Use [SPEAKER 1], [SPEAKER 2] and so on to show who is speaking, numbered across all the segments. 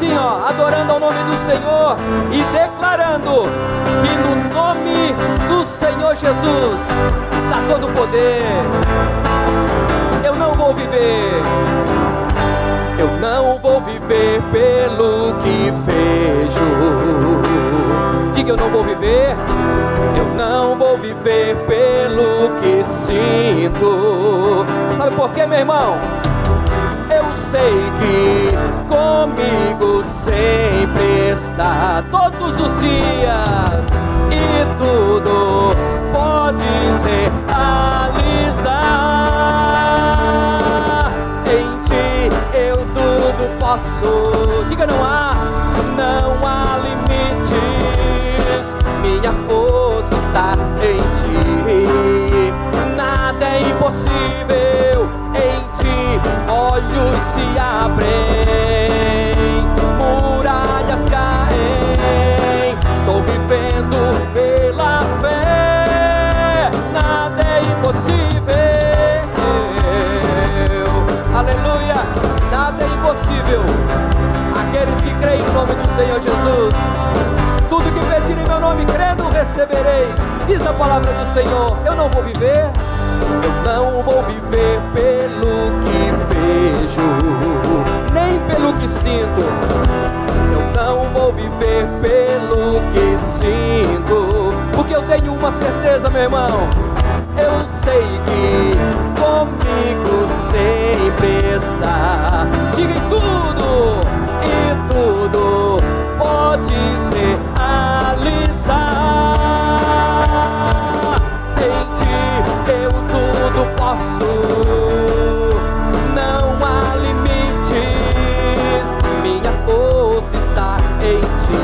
[SPEAKER 1] assim, ó, adorando ao nome do Senhor e declarando que no nome do Senhor Jesus está todo o poder. Eu não vou viver pelo que vejo. Diga, eu não vou viver. Eu não vou viver pelo que sinto. Sabe por quê, meu irmão? Eu sei que comigo sempre está todos os dias, e tudo podes realizar. Em ti eu tudo posso. Diga, não há limites. Minha força está em ti. Nada é impossível. Em ti olhos se abrem, muralhas caem. Estou vivendo pela fé. Nada é impossível. Aleluia, nada é impossível. Aqueles que creem no nome do Senhor Jesus, tudo que pedirem em meu nome, crendo, recebereis. Diz a palavra do Senhor. Eu não vou viver pelo que vejo, nem pelo que sinto. Eu não vou viver pelo que sinto, porque eu tenho uma certeza, meu irmão. Eu sei que comigo sempre está. Diga, em tudo, e tudo podes realizar. Em ti eu tudo posso. Não há limites. Minha força está em ti.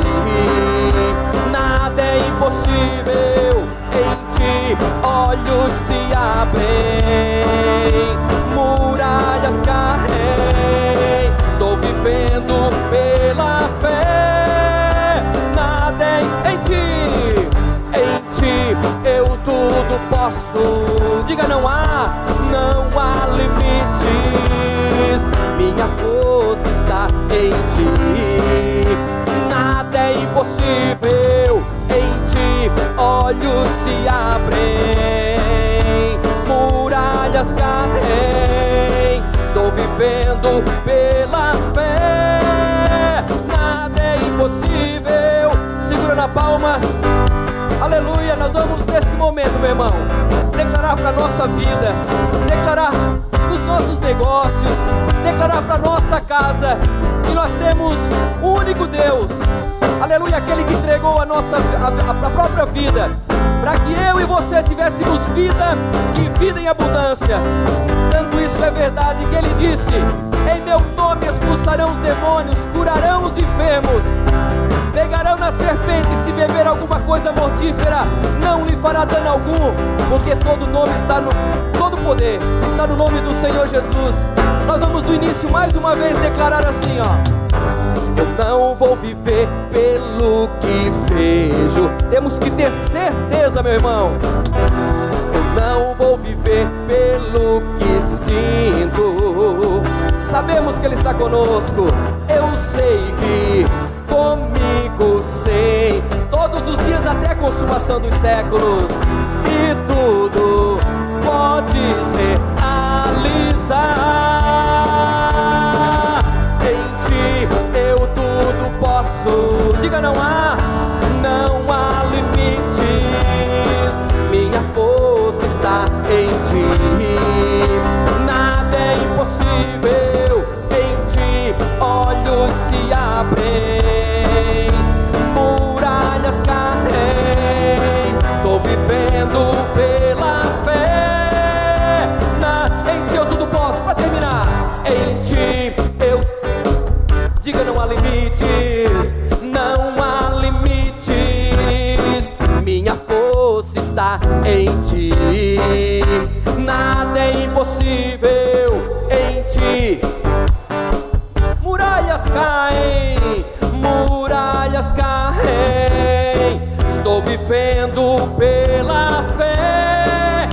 [SPEAKER 1] Nada é impossível. Em ti olhos se abrem, muralhas caem. Estou vivendo pela fé. Nada é em ti. Em ti eu tudo posso. Diga, não há limites. Minha força está em ti. Nada é impossível. Em ti olhos se abrem, muralhas caem. Estou vivendo pela fé. Nada é impossível. Segura na palma. Aleluia. Nós vamos nesse momento, meu irmão, declarar para a nossa vida, declarar para os nossos negócios, declarar para a nossa casa que nós temos um único Deus. Aleluia, aquele que entregou a própria vida para que eu e você tivéssemos vida e vida em abundância. Tanto isso é verdade que ele disse: em meu nome expulsarão os demônios, curarão os enfermos, pegarão na serpente, se beber alguma coisa mortífera, não lhe fará dano algum, porque todo poder está no nome do Senhor Jesus. Nós vamos do início mais uma vez declarar assim, ó: eu não vou viver pelo que vejo. Temos que ter certeza, meu irmão. Eu não vou viver pelo que sinto. Sabemos que Ele está conosco. Eu sei que comigo sei, todos os dias até a consumação dos séculos, e tudo podes realizar. Em ti eu tudo posso. Diga, não há limites. Minha força está em ti. Nada é impossível. Em ti olhos se abrem, muralhas caem. Estou vivendo pela fé. Em ti eu tudo posso. Para terminar, em ti eu. Diga, não há limites. Não há limites. Minha força está em ti. Nada é impossível. Em ti muralhas caem, muralhas caem. Estou vivendo pela fé.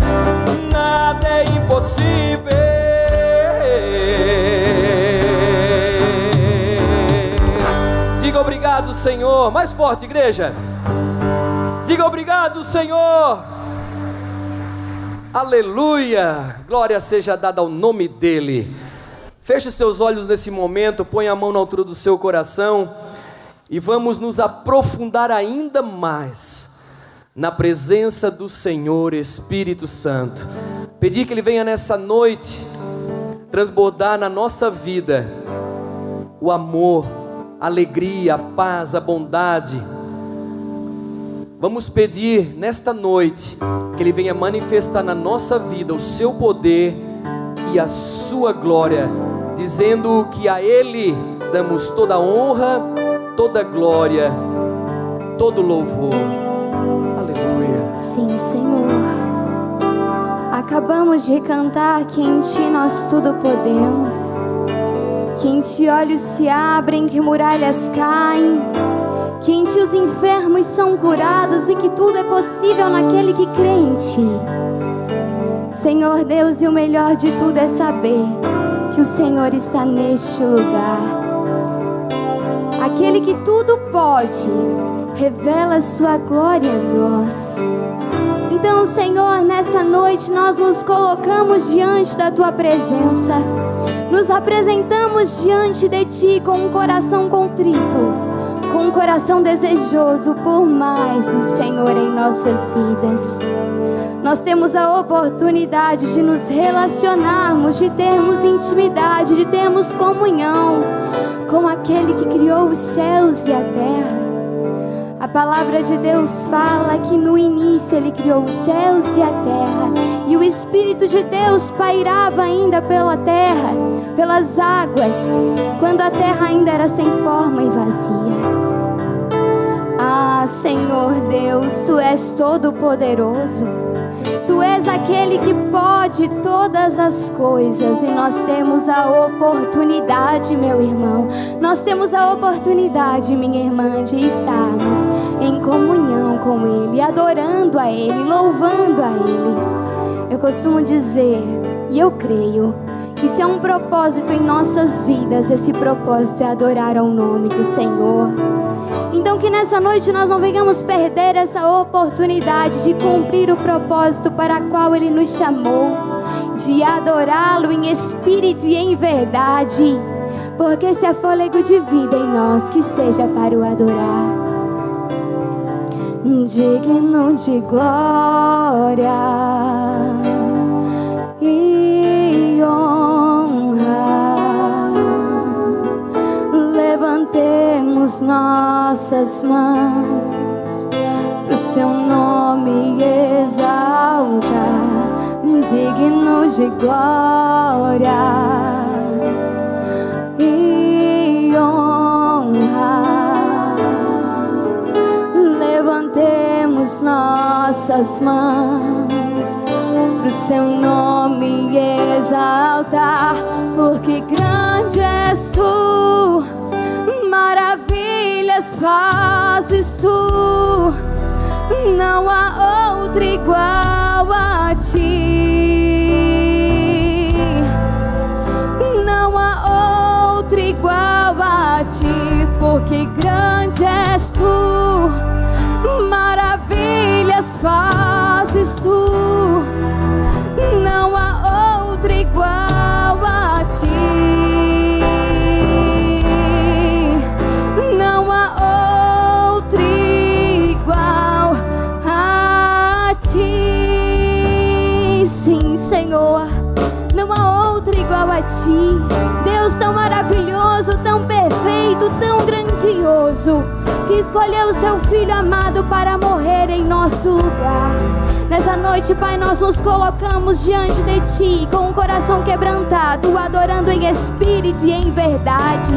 [SPEAKER 1] Nada é impossível. obrigado, Senhor. Mais forte, igreja. Diga obrigado, Senhor. Aleluia. Glória seja dada ao nome dEle. Feche os seus olhos nesse momento, põe a mão na altura do seu coração e vamos nos aprofundar ainda mais na presença do Senhor Espírito Santo. Pedir que Ele venha nessa noite transbordar na nossa vida o amor, a alegria, a paz, a bondade. Vamos pedir nesta noite que Ele venha manifestar na nossa vida o seu poder e a sua glória, dizendo que a Ele damos toda a honra, toda a glória, todo o louvor. Aleluia.
[SPEAKER 2] Sim, Senhor. Acabamos de cantar que em Ti nós tudo podemos, que em Ti olhos se abrem, que muralhas caem, que em Ti os enfermos são curados e que tudo é possível naquele que crê em Ti. Senhor Deus, e o melhor de tudo é saber que o Senhor está neste lugar. Aquele que tudo pode, revela a sua glória a nós. Então, Senhor, nessa noite nós nos colocamos diante da Tua presença, nos apresentamos diante de Ti com um coração contrito, com um coração desejoso por mais o Senhor em nossas vidas. Nós temos a oportunidade de nos relacionarmos, de termos intimidade, de termos comunhão com aquele que criou os céus e a terra. A palavra de Deus fala que no início Ele criou os céus e a terra, e o Espírito de Deus pairava ainda pela terra, pelas águas, quando a terra ainda era sem forma e vazia. Ah, Senhor Deus, Tu és todo poderoso. Tu és aquele que pode todas as coisas, e nós temos a oportunidade, meu irmão, nós temos a oportunidade, minha irmã, de estarmos em comunhão com Ele, adorando a Ele, louvando a Ele. Eu costumo dizer, e eu creio, que se há um propósito em nossas vidas, esse propósito é adorar ao nome do Senhor. Então que nessa noite nós não venhamos perder essa oportunidade de cumprir o propósito para o qual Ele nos chamou, de adorá-lo em espírito e em verdade, porque se há fôlego de vida em nós, que seja para o adorar. Digno de glória e honra, levantemos nossas mãos pro Seu nome exaltar. Digno de glória e honra, levantemos nossas mãos pro Seu nome exaltar, porque grande és Tu, maravilhas fazes Tu, não há outro igual a Ti, não há outro igual a Ti, porque grande és Tu, maravilhas fazes Tu, não há outro igual a Ti, não há outro igual a Ti. Sim, Senhor, não há outro igual a Ti. Deus tão maravilhoso, tão perfeito, tão grandioso, que escolheu o Seu Filho amado para morrer em nosso lugar. Nessa noite, Pai, nós nos colocamos diante de Ti com o coração quebrantado, adorando em espírito e em verdade.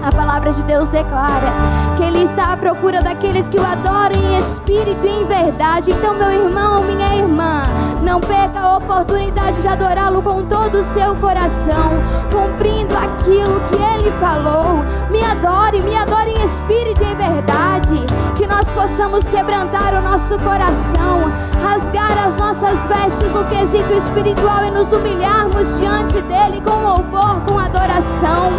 [SPEAKER 2] A palavra de Deus declara que Ele está à procura daqueles que o adoram em espírito e em verdade. Então, meu irmão, minha irmã, não perca a oportunidade de adorá-lo com todo o seu coração, cumprindo aquilo que Ele falou. Me adore em espírito e em verdade. Que nós possamos quebrantar o nosso coração, rasgar as nossas vestes no quesito espiritual e nos humilharmos diante dEle com louvor, com adoração.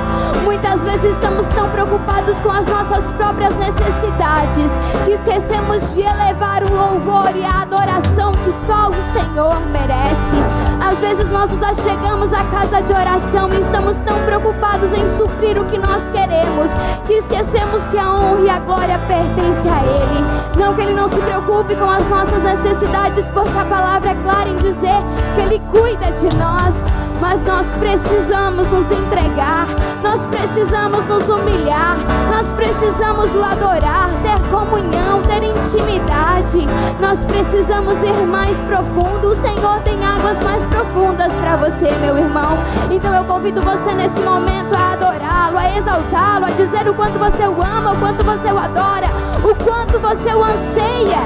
[SPEAKER 2] Muitas vezes estamos tão preocupados com as nossas próprias necessidades que esquecemos de elevar o louvor e a adoração que só o Senhor merece. Às vezes nós nos achegamos à casa de oração e estamos tão preocupados em suprir o que nós queremos que esquecemos que a honra e a glória pertencem a Ele. Não que Ele não se preocupe com as nossas necessidades, porque a palavra é clara em dizer que Ele cuida de nós. Mas nós precisamos nos entregar, nós precisamos nos humilhar, nós precisamos o adorar, ter comunhão, ter intimidade. Nós precisamos ir mais profundo. O Senhor tem águas mais profundas para você, meu irmão. Então eu convido você nesse momento a adorá-lo, a exaltá-lo, a dizer o quanto você o ama, o quanto você o adora, o quanto você o anseia.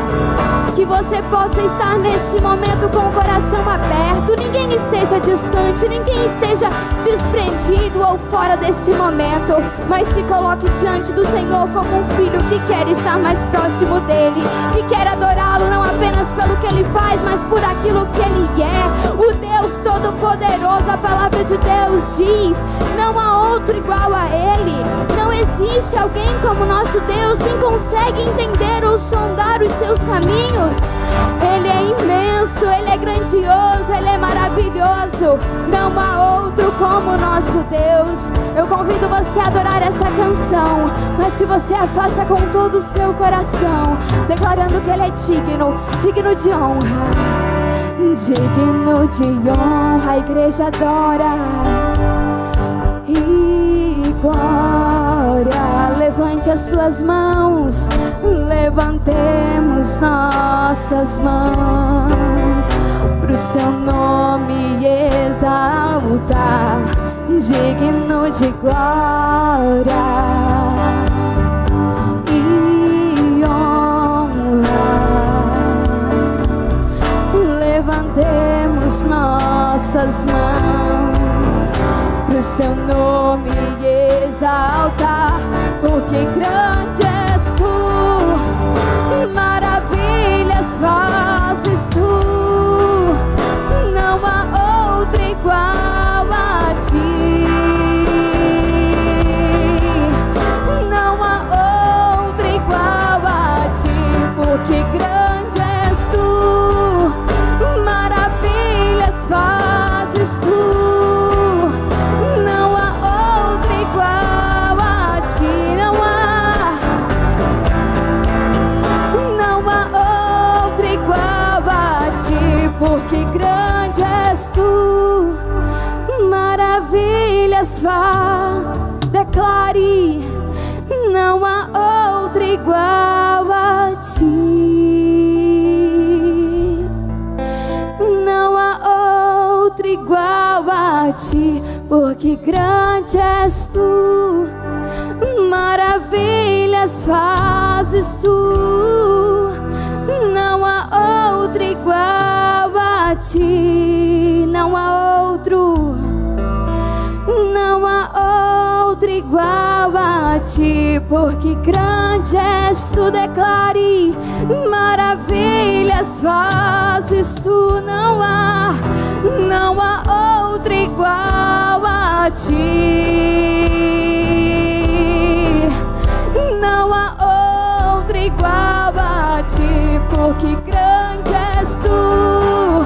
[SPEAKER 2] Que você possa estar nesse momento com o coração aberto. Ninguém esteja distante, ninguém esteja desprendido ou fora desse momento, mas se coloque diante do Senhor como um filho que quer estar mais próximo dele, que quer adorá-lo não apenas pelo que ele faz, mas por aquilo que ele é, o Deus Todo-Poderoso. A palavra de Deus diz: não há outro igual a ele. Não existe alguém como nosso Deus, quem consegue entender ou sondar os seus caminhos. Ele é imenso, Ele é grandioso, Ele é maravilhoso. Não há outro como nosso Deus. Eu convido você a adorar essa canção, mas que você a faça com todo o seu coração, declarando que Ele é digno, digno de honra, digno de honra. A igreja adora e glória. Levante as suas mãos, levantemos nossas mãos pro seu nome exaltar, digno de glória e honra. Levantemos nossas mãos pro seu nome exaltar, porque grande és tu, maravilhas fazes tu, não há outro igual a ti, não há outro igual a ti, porque grande és tu, maravilhas fazes tu. Porque grande és tu, maravilhas declare, não há outro igual a ti, não há outro igual a ti, porque grande és tu, maravilhas fazes tu, não há outro igual a ti, não há outro, não há outro igual a ti, porque grande és tu, declare, maravilhas fazes tu, não há outro igual a ti, não há outro igual a ti, porque grande és tu,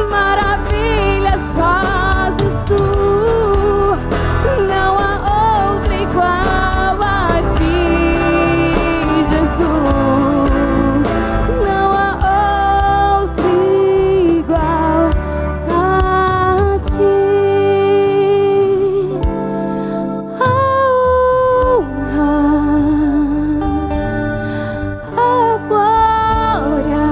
[SPEAKER 2] maravilhas fazes tu, não há outro igual a ti, Jesus, não há outro igual a ti. A honra, a glória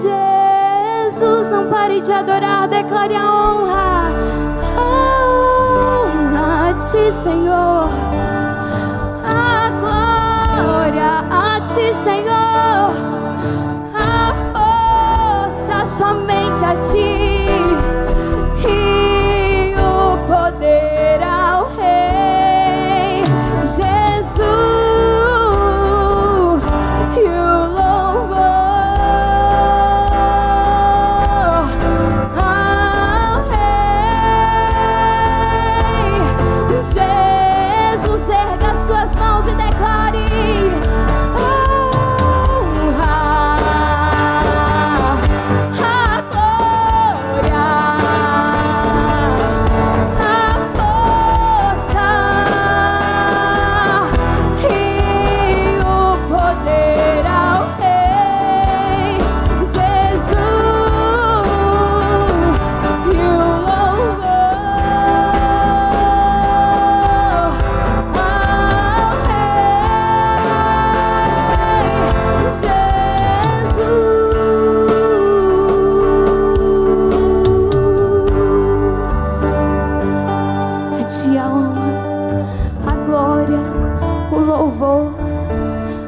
[SPEAKER 2] Jesus, não pare de adorar, declare a honra a Ti, Senhor. A glória a Ti, Senhor. A força somente a Ti. E o poder ao Rei Jesus. E o louvor ao Rei Jesus. Erga suas mãos e declare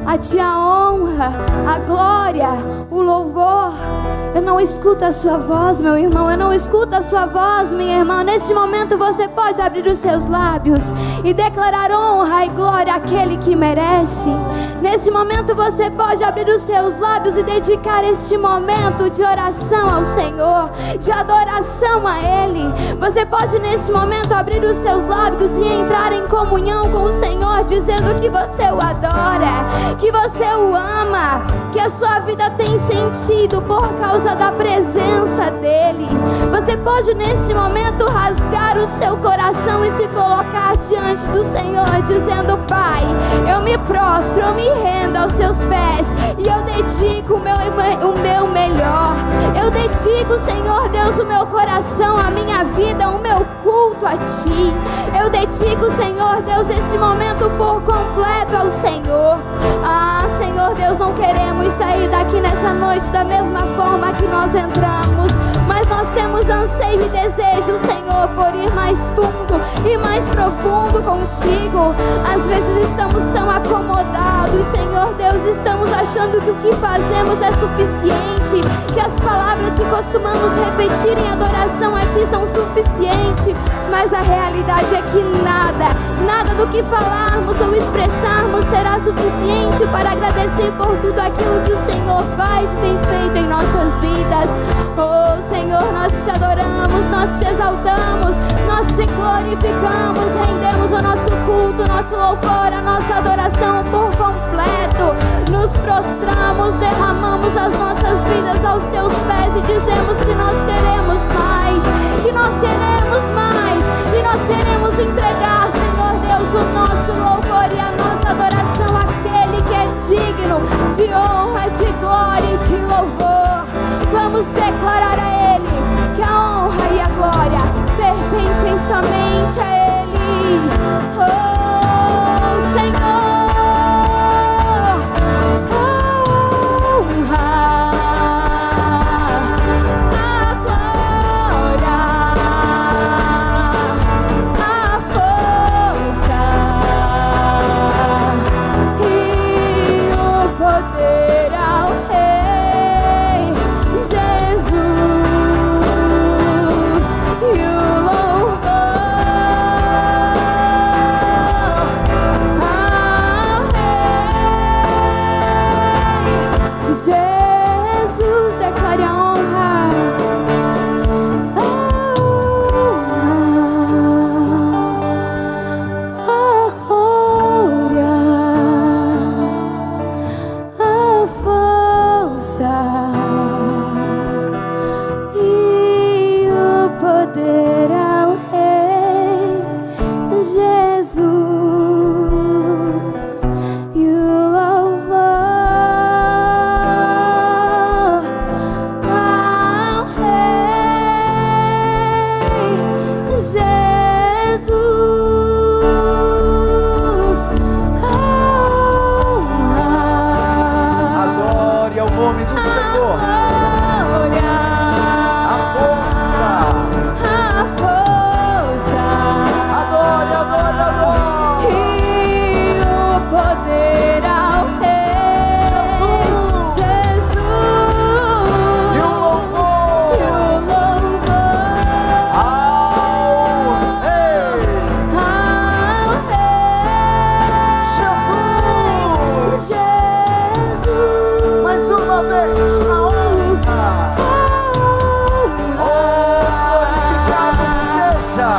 [SPEAKER 2] a Ti a honra, a glória, o louvor. Eu não escuto a sua voz, meu irmão. Eu não escuto a sua voz, minha irmã. Neste momento você pode abrir os seus lábios e declarar honra e glória àquele que merece. Nesse momento você pode abrir os seus lábios e dedicar este momento de oração ao Senhor, de adoração a Ele. Você pode nesse momento abrir os seus lábios e entrar em comunhão com o Senhor, dizendo que você o adora, que você o ama, que a sua vida tem sentido por causa da presença dEle. Você pode nesse momento rasgar o seu coração e se colocar diante do Senhor, dizendo: Pai, eu me prostro, eu me rendo aos seus pés e eu dedico o meu melhor. Eu dedico, Senhor Deus, o meu coração, a minha vida, o meu culto a Ti. Eu dedico, Senhor Deus, esse momento por completo ao Senhor. Ah, Senhor Deus, não queremos sair daqui nessa noite da mesma forma que nós entramos, mas nós temos anseio e desejo, Senhor, por ir mais fundo e mais profundo contigo. Às vezes estamos tão acomodados, Senhor Deus, estamos achando que o que fazemos é suficiente, que as palavras que costumamos repetir em adoração a Ti são suficientes, mas a realidade é que nada do que falarmos ou expressarmos será suficiente para agradecer por tudo aquilo que o Senhor faz e tem feito em nossas vidas. Oh Senhor, nós Te adoramos, nós Te exaltamos, nós Te glorificamos, rendemos o nosso culto, nosso louvor, a nossa adoração por completo. Nos prostramos, derramamos as nossas vidas aos Teus pés e dizemos que nós queremos mais, que nós queremos mais, e nós queremos entregar, Senhor Deus, o nosso louvor e a nossa adoração àquele que é digno de honra, de glória e de louvor. Vamos declarar a Ele que a honra e a glória pertencem somente a Ele. Oh Senhor,
[SPEAKER 3] o nome do Senhor. A força. Adore, adore, adore.
[SPEAKER 2] E o poder ao Rei Jesus.
[SPEAKER 3] E o louvor ao Rei Jesus. Mais uma vez, na honra. Glorificado seja.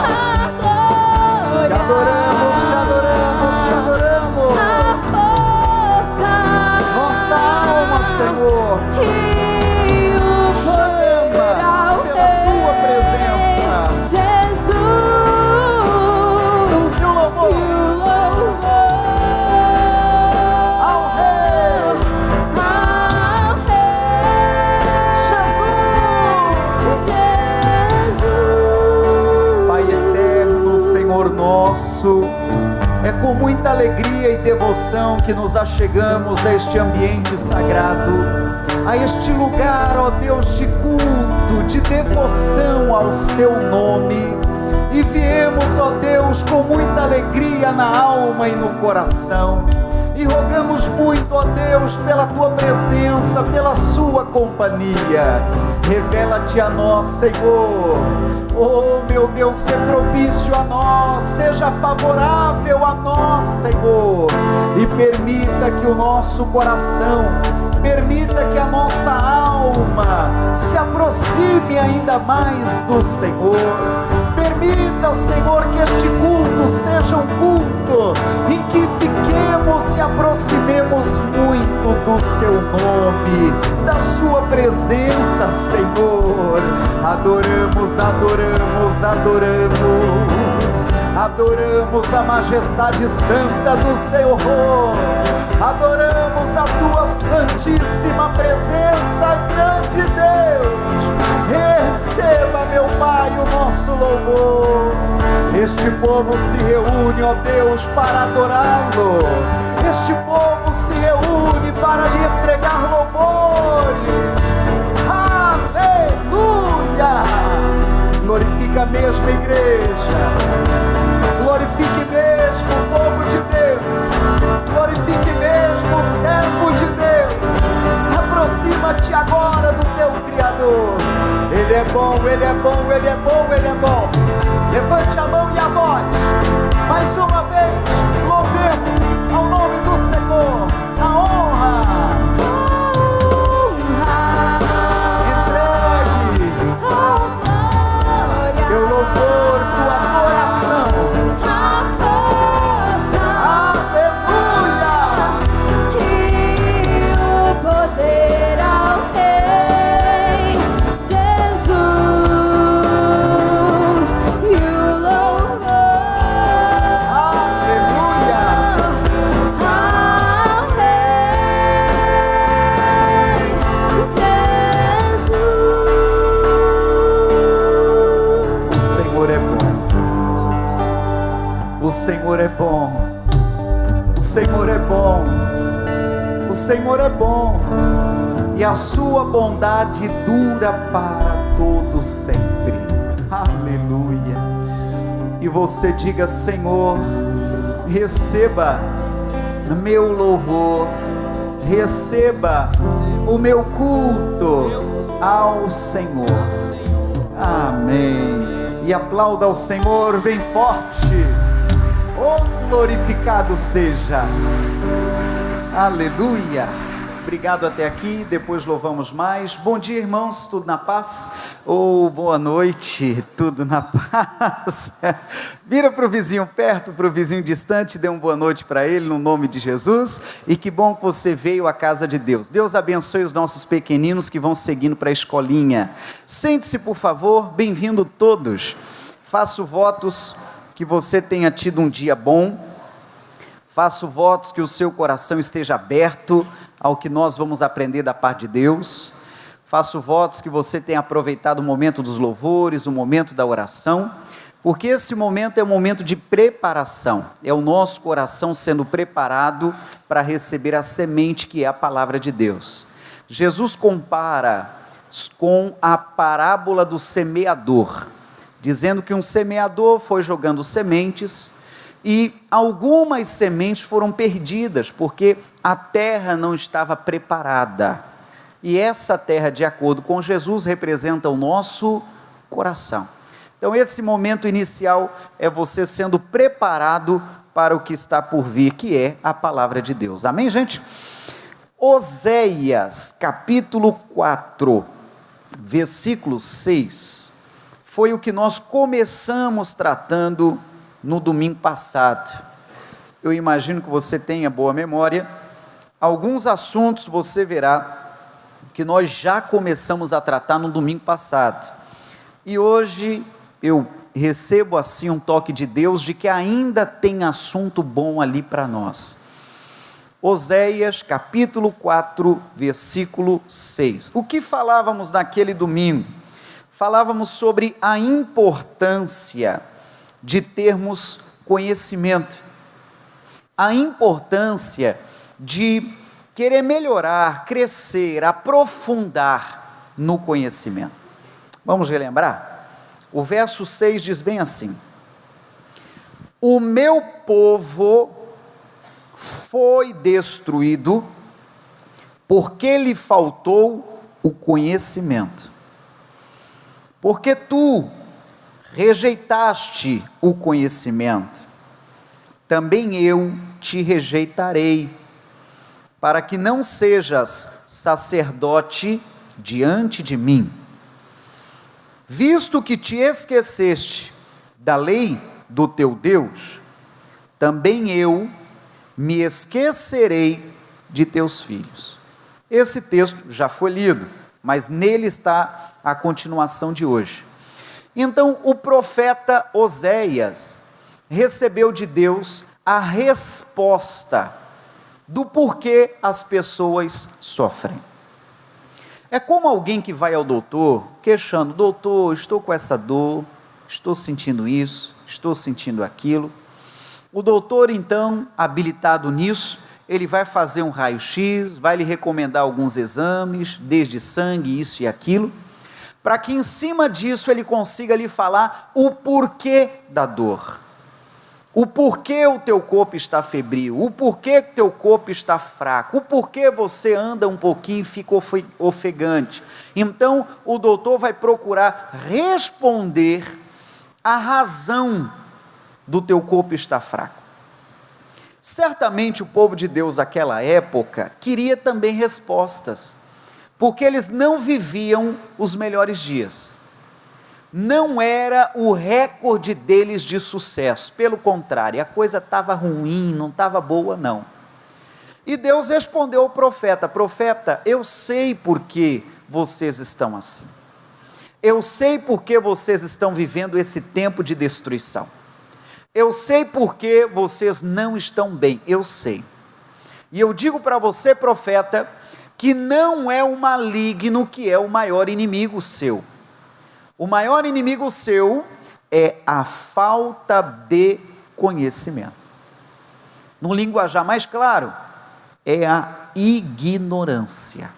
[SPEAKER 3] Te adoramos, te adoramos, te adoramos. Nossa alma, Senhor, chama pela tua presença.
[SPEAKER 2] Jesus.
[SPEAKER 3] Seu louvor ao Rei Jesus. Pai eterno, Senhor nosso, é com muita alegria e devoção que nos achegamos a este ambiente sagrado, a este lugar, ó Deus, de culto, de devoção ao seu nome. E viemos, ó Deus, com muita alegria na alma e no coração. E rogamos muito, ó Deus, pela tua presença, pela sua companhia. Revela-te a nós, Senhor. Oh, meu Deus, seja propício a nós, seja favorável a nós, Senhor. E permita que o nosso coração, permita que a nossa alma se aproxime ainda mais do Senhor. Permita, Senhor, que este culto seja um culto em que fiquemos e aproximemos muito do seu nome, da sua presença, Senhor. Adoramos, adoramos, adoramos. Adoramos a majestade santa do Senhor. Adoramos a tua santíssima presença, grande Deus. Receba, meu Pai, o nosso louvor. Este povo se reúne, ó Deus, para adorá-lo. Este povo se reúne para lhe entregar louvores. Aleluia! Glorifica mesmo a igreja. Glorifique mesmo o povo de Deus. Glorifique mesmo o servo de Deus. Aproxima-te agora do teu Criador. Ele é bom, Ele é bom, Ele é bom, Ele é bom. Levante a mão e a voz. Mais uma vez, louvemos ao nome do Senhor. A honra. Entregue teu louvor, tua adoração. Aleluia.
[SPEAKER 2] E o poder ao Rei Jesus. E o louvor
[SPEAKER 3] Aleluia.
[SPEAKER 2] ao Rei Jesus.
[SPEAKER 3] O Senhor é bom. O Senhor é bom. O Senhor é bom. O Senhor é bom. E a sua bondade dura para todo sempre. Aleluia. E você diga: Senhor, receba meu louvor, receba o meu culto ao Senhor. Amém. E aplauda ao Senhor bem forte. Oh, glorificado seja. Aleluia. Obrigado até aqui, depois louvamos mais. Bom dia, irmãos, tudo na paz? Ou boa noite, tudo na paz? Vira para o vizinho perto, para o vizinho distante, dê uma boa noite para ele, no nome de Jesus. E que bom que você veio à casa de Deus. Deus abençoe os nossos pequeninos que vão seguindo para a escolinha. Sente-se, por favor, bem-vindo todos. Faço votos que você tenha tido um dia bom. Faço votos que o seu coração esteja aberto ao que nós vamos aprender da parte de Deus. Faço votos que você tenha aproveitado o momento dos louvores, o momento da oração, porque esse momento é um momento de preparação, é o nosso coração sendo preparado para receber a semente que é a palavra de Deus. Jesus compara com a parábola do semeador, dizendo que um semeador foi jogando sementes e algumas sementes foram perdidas, porque a terra não estava preparada. E essa terra, de acordo com Jesus, representa o nosso coração. Então esse momento inicial é você sendo preparado para o que está por vir, que é a palavra de Deus. Amém, gente? Oséias, capítulo 4, versículo 6, foi o que nós começamos tratando no domingo passado. Eu imagino que você tenha boa memória. Alguns assuntos você verá que nós já começamos a tratar no domingo passado. E hoje eu recebo assim um toque de Deus de que ainda tem assunto bom ali para nós. Oséias, capítulo 4, versículo 6. O que falávamos naquele domingo? Falávamos sobre a importância de termos conhecimento, a importância de querer melhorar, crescer, aprofundar no conhecimento. Vamos relembrar? O verso 6 diz bem assim: o meu povo foi destruído porque lhe faltou o conhecimento. Porque tu rejeitaste o conhecimento, também eu te rejeitarei, para que não sejas sacerdote diante de mim. Visto que te esqueceste da lei do teu Deus, também eu me esquecerei de teus filhos. Esse texto já foi lido, mas nele está a continuação de hoje. Então o profeta Oséias recebeu de Deus a resposta do porquê as pessoas sofrem. É como alguém que vai ao doutor, queixando: doutor, estou com essa dor, estou sentindo isso, estou sentindo aquilo. O doutor, então, habilitado nisso, ele vai fazer um raio-x, vai lhe recomendar alguns exames, desde sangue, isso e aquilo, para que em cima disso ele consiga lhe falar o porquê da dor, o porquê o teu corpo está febril, o porquê que teu corpo está fraco, o porquê você anda um pouquinho e fica ofegante. Então o doutor vai procurar responder a razão do teu corpo estar fraco. Certamente o povo de Deus naquela época queria também respostas, porque eles não viviam os melhores dias. Não era o recorde deles de sucesso, pelo contrário, a coisa estava ruim, não estava boa não. E Deus respondeu ao profeta: profeta, eu sei por que vocês estão assim, eu sei por que vocês estão vivendo esse tempo de destruição, eu sei por que vocês não estão bem, eu sei. E eu digo para você, profeta, que não é o maligno que é o maior inimigo seu. O maior inimigo seu é a falta de conhecimento. No linguajar mais claro, é a ignorância.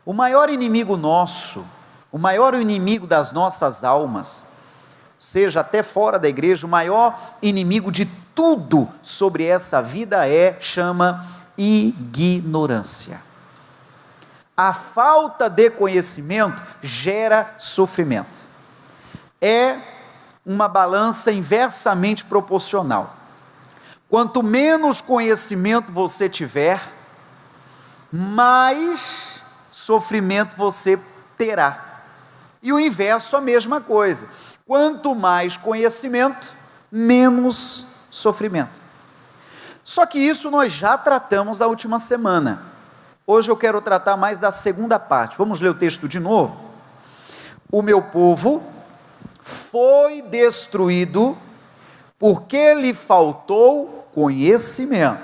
[SPEAKER 3] O maior inimigo nosso, o maior inimigo das nossas almas, seja até fora da igreja, o maior inimigo de tudo sobre essa vida chama ignorância. A falta de conhecimento gera sofrimento. É uma balança inversamente proporcional. Quanto menos conhecimento você tiver, mais sofrimento você terá. E o inverso, a mesma coisa. Quanto mais conhecimento, menos sofrimento. Só que isso nós já tratamos na última semana. Hoje eu quero tratar mais da segunda parte. Vamos ler o texto de novo? O meu povo foi destruído porque lhe faltou conhecimento,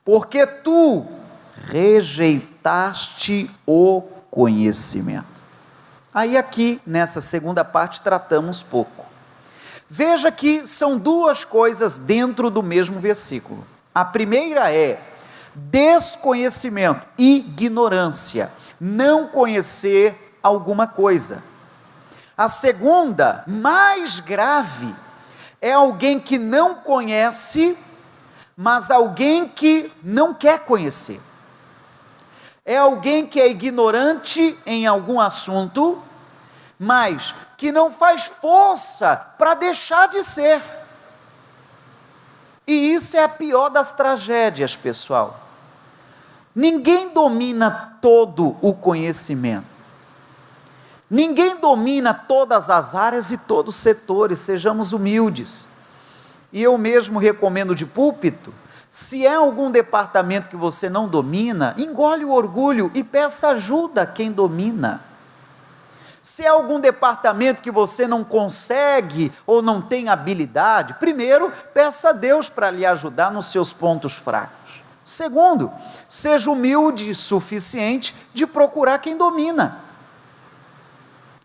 [SPEAKER 3] porque tu rejeitaste o conhecimento. Aí aqui, nessa segunda parte, tratamos pouco. Veja que são duas coisas dentro do mesmo versículo. A primeira é: Desconhecimento, ignorância, não conhecer alguma coisa. A segunda, mais grave, é alguém que não conhece, mas alguém que não quer conhecer. É alguém que é ignorante em algum assunto, mas que não faz força para deixar de ser. E isso é a pior das tragédias, pessoal. Ninguém domina todo o conhecimento. Ninguém domina todas as áreas e todos os setores, sejamos humildes. E eu mesmo recomendo de púlpito, se é algum departamento que você não domina, engole o orgulho e peça ajuda a quem domina. Se é algum departamento que você não consegue ou não tem habilidade, primeiro, peça a Deus para lhe ajudar nos seus pontos fracos. Segundo, seja humilde o suficiente de procurar quem domina.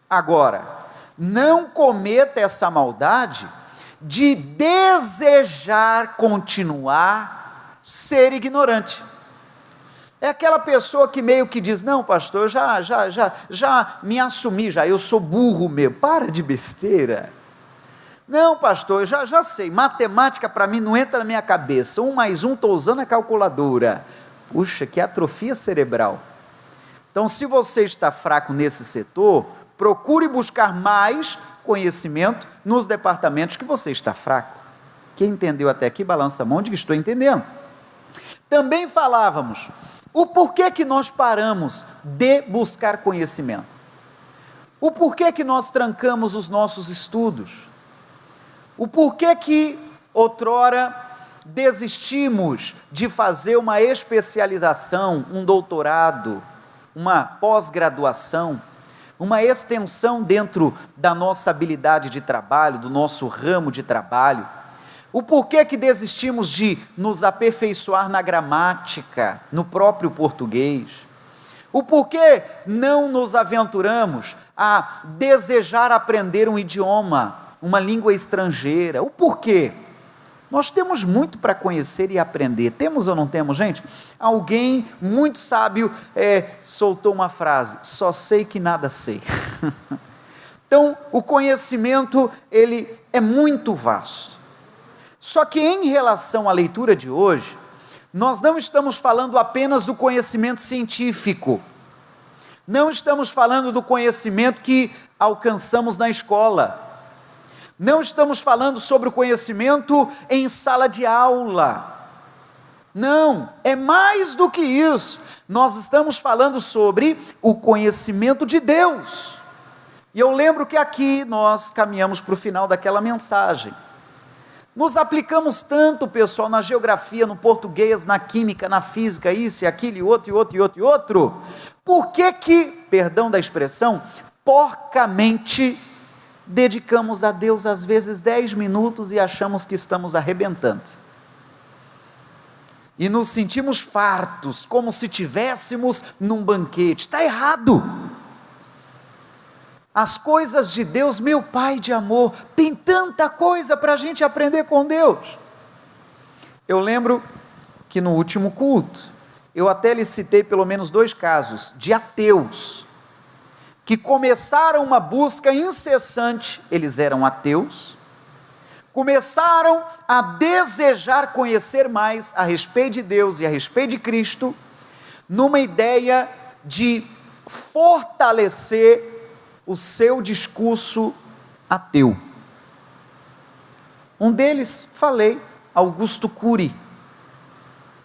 [SPEAKER 3] Agora, não cometa essa maldade de desejar continuar ser ignorante. É aquela pessoa que meio que diz, não pastor, já me assumi, eu sou burro mesmo, para de besteira. Não pastor, já sei, matemática para mim não entra na minha cabeça, 1 mais 1 estou usando a calculadora. Puxa, que atrofia cerebral. Então se você está fraco nesse setor, procure buscar mais conhecimento nos departamentos que você está fraco. Quem entendeu até aqui, balança a mão, diga, estou entendendo. Também falávamos, o porquê que nós paramos de buscar conhecimento? O porquê que nós trancamos os nossos estudos? O porquê que outrora desistimos de fazer uma especialização, um doutorado, uma pós-graduação, uma extensão dentro da nossa habilidade de trabalho, do nosso ramo de trabalho? O porquê que desistimos de nos aperfeiçoar na gramática, no próprio português? O porquê não nos aventuramos a desejar aprender um idioma, uma língua estrangeira? O porquê? Nós temos muito para conhecer e aprender. Temos ou não temos, gente? Alguém muito sábio soltou uma frase, só sei que nada sei. Então, o conhecimento, ele é muito vasto. Só que em relação à leitura de hoje, nós não estamos falando apenas do conhecimento científico. Não estamos falando do conhecimento que alcançamos na escola. Não estamos falando sobre o conhecimento em sala de aula. Não, é mais do que isso. Nós estamos falando sobre o conhecimento de Deus. E eu lembro que aqui nós caminhamos para o final daquela mensagem. Nos aplicamos tanto, pessoal, na geografia, no português, na química, na física, isso e aquilo e outro, e outro, e outro, e outro. Por que, perdão da expressão, porcamente dedicamos a Deus às vezes 10 minutos e achamos que estamos arrebentando? E nos sentimos fartos, como se estivéssemos num banquete. Está errado. As coisas de Deus, meu Pai de amor, tem tanta coisa para a gente aprender com Deus. Eu lembro que no último culto, eu até lhe citei pelo menos 2 casos de ateus, que começaram uma busca incessante, eles eram ateus, começaram a desejar conhecer mais a respeito de Deus e a respeito de Cristo, numa ideia de fortalecer o seu discurso ateu. Um deles, falei, Augusto Cury,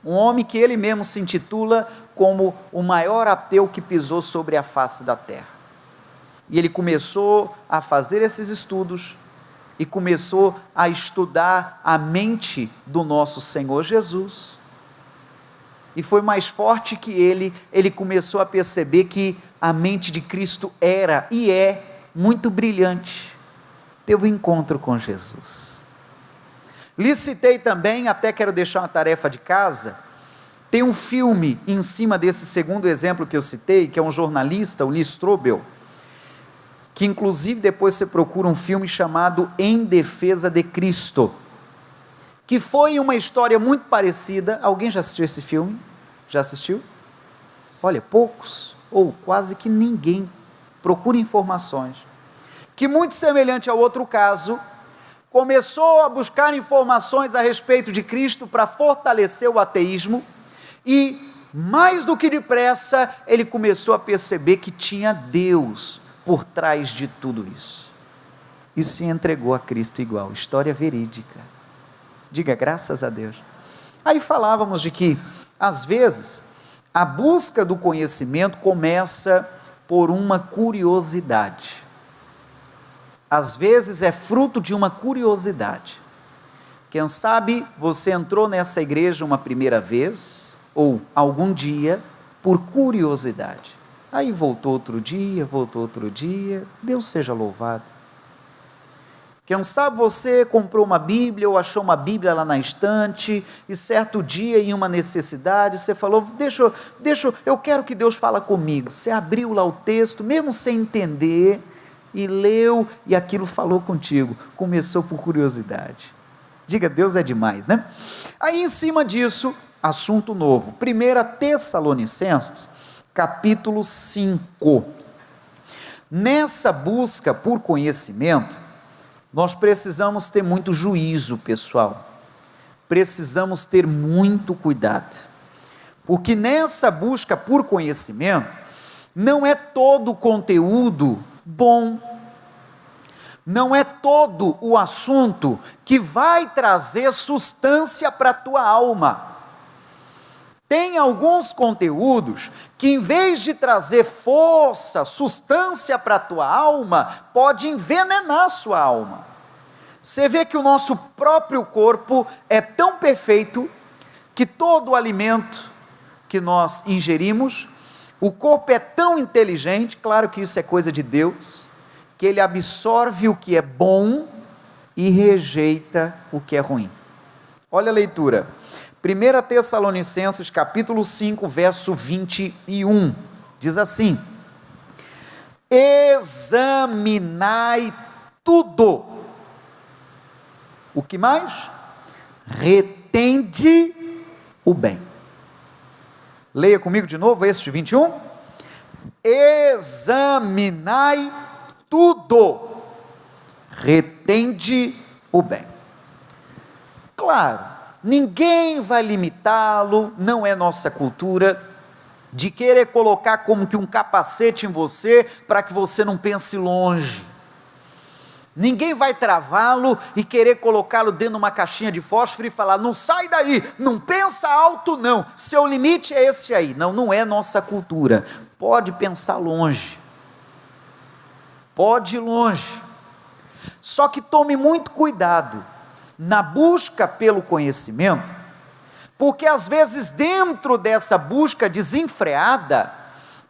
[SPEAKER 3] um homem que ele mesmo se intitula como o maior ateu que pisou sobre a face da terra. E ele começou a fazer esses estudos, e começou a estudar a mente do nosso Senhor Jesus, e foi mais forte que ele começou a perceber que a mente de Cristo era e é muito brilhante. Teve um encontro com Jesus. Lhe citei também, até quero deixar uma tarefa de casa, tem um filme em cima desse segundo exemplo que eu citei, que é um jornalista, o Lee Strobel, que inclusive depois você procura um filme chamado Em Defesa de Cristo, que foi uma história muito parecida. Alguém já assistiu esse filme? Já assistiu? Olha, poucos, ou quase que ninguém, procura informações. Que muito semelhante ao outro caso, começou a buscar informações a respeito de Cristo para fortalecer o ateísmo, e mais do que depressa, ele começou a perceber que tinha Deus por trás de tudo isso, e se entregou a Cristo igual. História verídica. Diga graças a Deus. Aí falávamos de que, às vezes, a busca do conhecimento começa por uma curiosidade. Às vezes é fruto de uma curiosidade. Quem sabe você entrou nessa igreja uma primeira vez, ou algum dia, por curiosidade. Aí voltou outro dia, Deus seja louvado. Quem sabe você comprou uma Bíblia, ou achou uma Bíblia lá na estante, e certo dia, em uma necessidade, você falou, eu quero que Deus fale comigo. Você abriu lá o texto, mesmo sem entender, e leu, e aquilo falou contigo. Começou por curiosidade. Diga, Deus é demais, né? Aí em cima disso, assunto novo. 1 Tessalonicenses, capítulo 5. Nessa busca por conhecimento, nós precisamos ter muito juízo, pessoal. Precisamos ter muito cuidado. Porque nessa busca por conhecimento, não é todo o conteúdo bom, não é todo o assunto que vai trazer sustância para a tua alma. Tem alguns conteúdos que, em vez de trazer força, sustância para a tua alma, pode envenenar a sua alma. Você vê que o nosso próprio corpo é tão perfeito, que todo o alimento que nós ingerimos, o corpo é tão inteligente, claro que isso é coisa de Deus, que ele absorve o que é bom e rejeita o que é ruim. Olha a leitura. 1 Tessalonicenses capítulo 5, verso 21, diz assim: examinai tudo. O que mais? Retende o bem. Leia comigo de novo este 21. Examinai tudo. Retende o bem. Claro, ninguém vai limitá-lo, não é nossa cultura, de querer colocar como que um capacete em você, para que você não pense longe. Ninguém vai travá-lo e querer colocá-lo dentro de uma caixinha de fósforo e falar, não sai daí, não pensa alto não, seu limite é esse aí. Não, não é nossa cultura. Pode pensar longe, pode ir longe, só que tome muito cuidado na busca pelo conhecimento, porque às vezes dentro dessa busca desenfreada,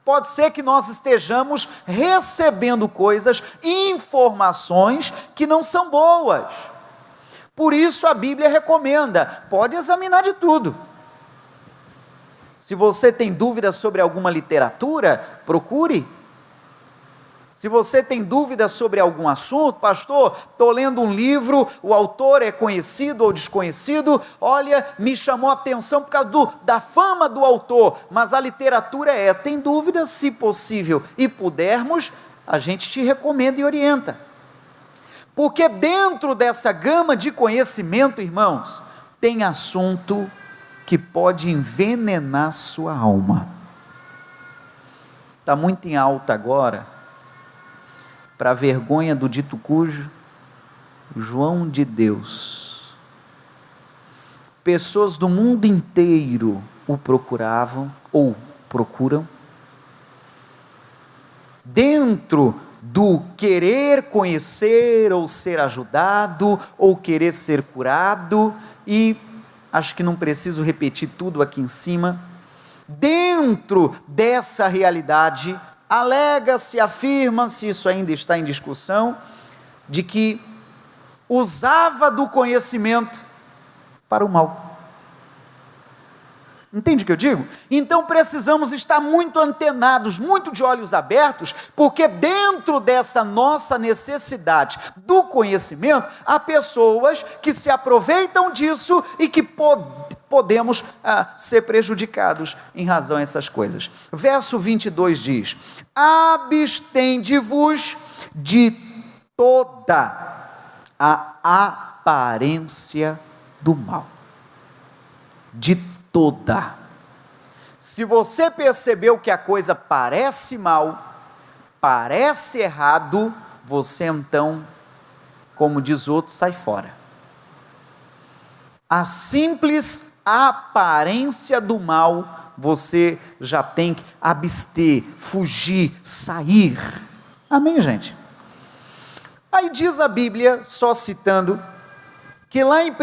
[SPEAKER 3] pode ser que nós estejamos recebendo coisas, informações que não são boas. Por isso a Bíblia recomenda, pode examinar de tudo. Se você tem dúvidas sobre alguma literatura, procure. Se você tem dúvidas sobre algum assunto, pastor, estou lendo um livro, o autor é conhecido ou desconhecido, olha, me chamou a atenção por causa da fama do autor, mas a literatura tem dúvidas, se possível e pudermos, a gente te recomenda e orienta. Porque dentro dessa gama de conhecimento, irmãos, tem assunto que pode envenenar sua alma. Está muito em alta agora, para a vergonha do dito cujo, João de Deus. Pessoas do mundo inteiro o procuravam, ou procuram, dentro do querer conhecer, ou ser ajudado, ou querer ser curado, e acho que não preciso repetir tudo aqui em cima. Dentro dessa realidade, alega-se, afirma-se, isso ainda está em discussão, de que usava do conhecimento para o mal. Entende o que eu digo? Então precisamos estar muito antenados, muito de olhos abertos, porque dentro dessa nossa necessidade do conhecimento, há pessoas que se aproveitam disso e que podemos ser prejudicados em razão dessas coisas. Verso 22 diz: abstende-vos de toda a aparência do mal. De toda. Se você percebeu que a coisa parece mal, parece errado, você então, como diz outro, sai fora. A simples aparência do mal, você já tem que abster, fugir, sair. Amém, gente? Aí diz a Bíblia, só citando, que lá em 1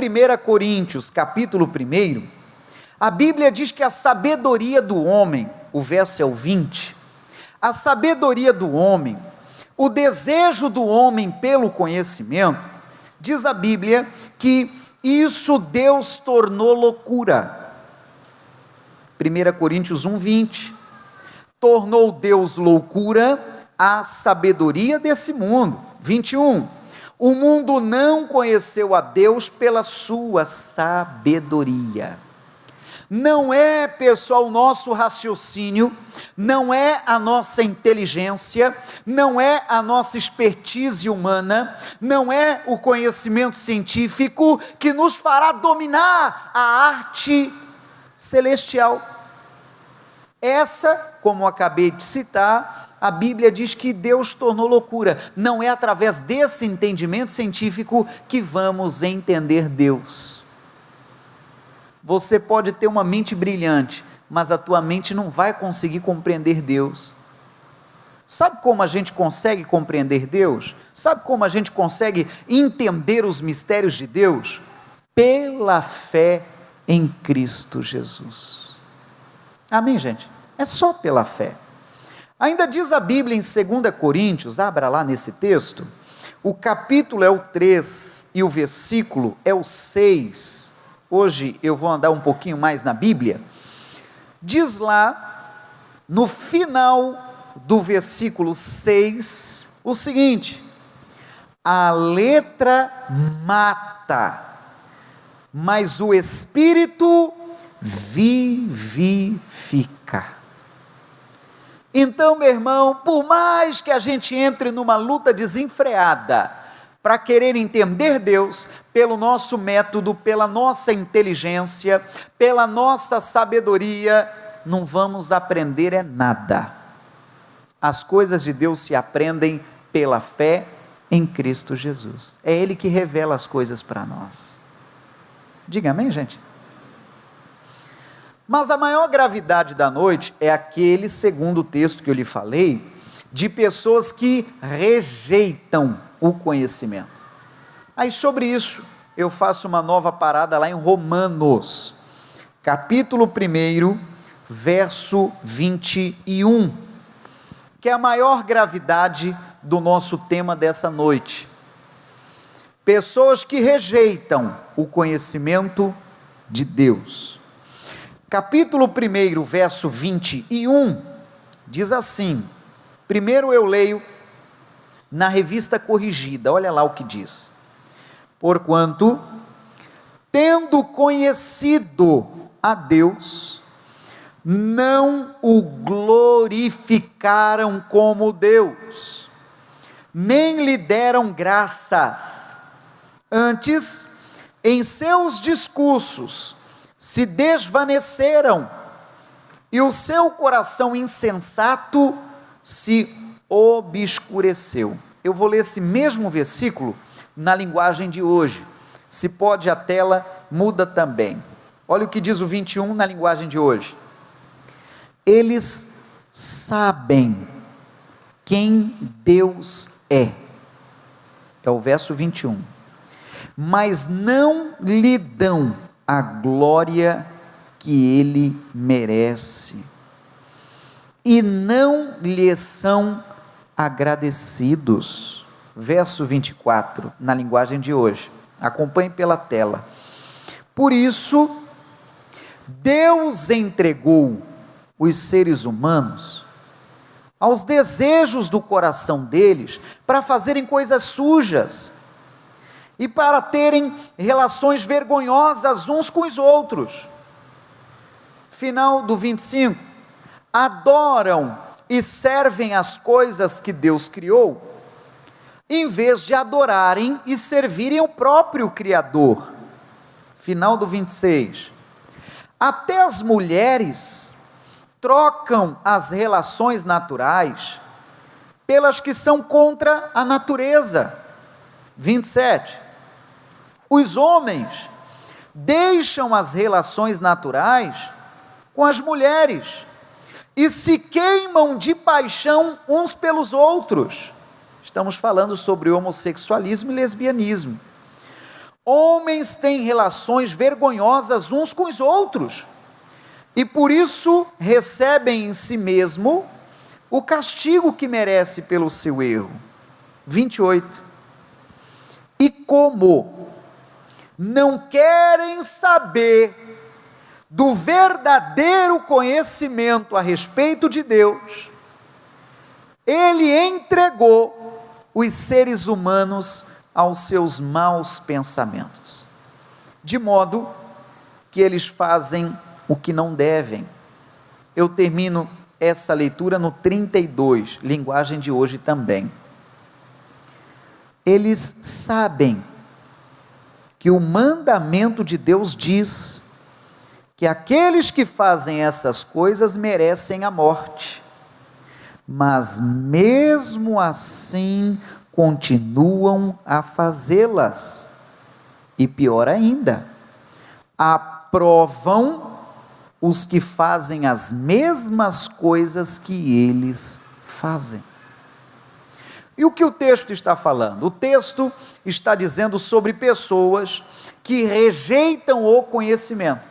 [SPEAKER 3] Coríntios, capítulo 1, a Bíblia diz que a sabedoria do homem, o verso é o 20, a sabedoria do homem, o desejo do homem pelo conhecimento, diz a Bíblia que isso Deus tornou loucura. 1 Coríntios 1:20, tornou Deus loucura a sabedoria desse mundo. 21, o mundo não conheceu a Deus pela sua sabedoria. Não é, pessoal, o nosso raciocínio, não é a nossa inteligência, não é a nossa expertise humana, não é o conhecimento científico que nos fará dominar a arte celestial. Essa, como eu acabei de citar, a Bíblia diz que Deus tornou loucura. Não é através desse entendimento científico que vamos entender Deus. Você pode ter uma mente brilhante, mas a tua mente não vai conseguir compreender Deus. Sabe como a gente consegue compreender Deus? Sabe como a gente consegue entender os mistérios de Deus? Pela fé em Cristo Jesus. Amém, gente? É só pela fé. Ainda diz a Bíblia em 2 Coríntios, abra lá nesse texto, o capítulo é o 3 e o versículo é o 6. Hoje eu vou andar um pouquinho mais na Bíblia. Diz lá, no final do versículo 6, o seguinte: a letra mata, mas o Espírito vivifica. Então, meu irmão, por mais que a gente entre numa luta desenfreada, para querer entender Deus, pelo nosso método, pela nossa inteligência, pela nossa sabedoria, não vamos aprender nada. As coisas de Deus se aprendem pela fé em Cristo Jesus. É Ele que revela as coisas para nós. Diga amém, gente? Mas a maior gravidade da noite é aquele segundo texto que eu lhe falei, de pessoas que rejeitam o conhecimento. Aí sobre isso, eu faço uma nova parada lá em Romanos, capítulo 1, verso 21, que é a maior gravidade do nosso tema dessa noite. Pessoas que rejeitam o conhecimento de Deus. Capítulo 1, verso 21, diz assim, primeiro eu leio na revista corrigida, olha lá o que diz: porquanto, tendo conhecido a Deus, não o glorificaram como Deus, nem lhe deram graças, antes, em seus discursos, se desvaneceram, e o seu coração insensato se obscureceu. Eu vou ler esse mesmo versículo na linguagem de hoje. Se pode a tela, muda também. Olha o que diz o 21 na linguagem de hoje. Eles sabem quem Deus é. É o verso 21. Mas não lhe dão a glória que ele merece, e não lhe são agradecidos. Verso 24, na linguagem de hoje, acompanhe pela tela. Por isso, Deus entregou os seres humanos aos desejos do coração deles, para fazerem coisas sujas, e para terem relações vergonhosas uns com os outros. Final do 25. Adoram e servem as coisas que Deus criou, em vez de adorarem e servirem o próprio Criador. Final do 26. Até as mulheres trocam as relações naturais pelas que são contra a natureza. 27. Os homens deixam as relações naturais com as mulheres e se queimam de paixão uns pelos outros. Estamos falando sobre homossexualismo e lesbianismo. Homens têm relações vergonhosas uns com os outros e por isso recebem em si mesmo o castigo que merece pelo seu erro. 28. E como não querem saber do verdadeiro conhecimento a respeito de Deus, Ele entregou os seres humanos aos seus maus pensamentos, de modo que eles fazem o que não devem. Eu termino essa leitura no 32, linguagem de hoje também. Eles sabem que o mandamento de Deus diz que aqueles que fazem essas coisas merecem a morte, mas mesmo assim continuam a fazê-las, e pior ainda, aprovam os que fazem as mesmas coisas que eles fazem. E o que o texto está falando? O texto está dizendo sobre pessoas que rejeitam o conhecimento.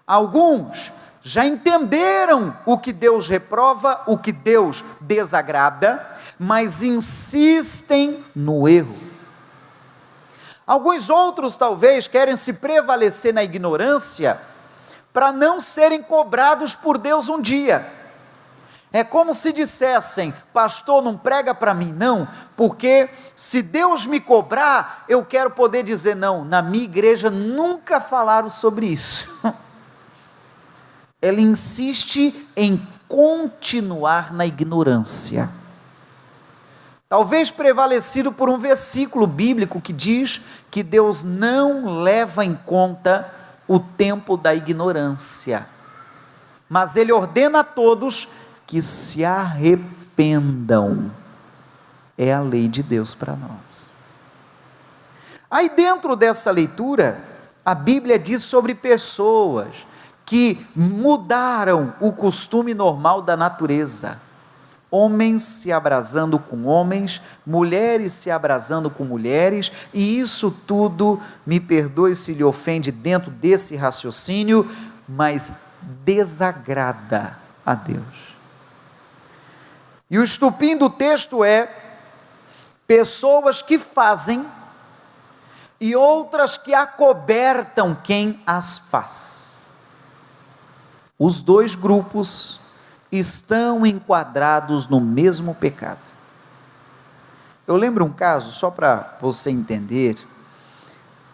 [SPEAKER 3] Alguns já entenderam o que Deus reprova, o que Deus desagrada, mas insistem no erro. Alguns outros talvez querem se prevalecer na ignorância para não serem cobrados por Deus um dia. É como se dissessem: pastor, não prega para mim não, porque se Deus me cobrar, eu quero poder dizer: não, na minha igreja nunca falaram sobre isso. Ela insiste em continuar na ignorância. Talvez prevalecido por um versículo bíblico que diz que Deus não leva em conta o tempo da ignorância, mas Ele ordena a todos que se arrependam. É a lei de Deus para nós. Aí dentro dessa leitura, a Bíblia diz sobre pessoas que mudaram o costume normal da natureza. Homens se abrasando com homens, mulheres se abrasando com mulheres, e isso tudo, me perdoe se lhe ofende dentro desse raciocínio, mas desagrada a Deus. E o estupim do texto é pessoas que fazem e outras que acobertam quem as faz. Os dois grupos estão enquadrados no mesmo pecado. Eu lembro um caso, só para você entender,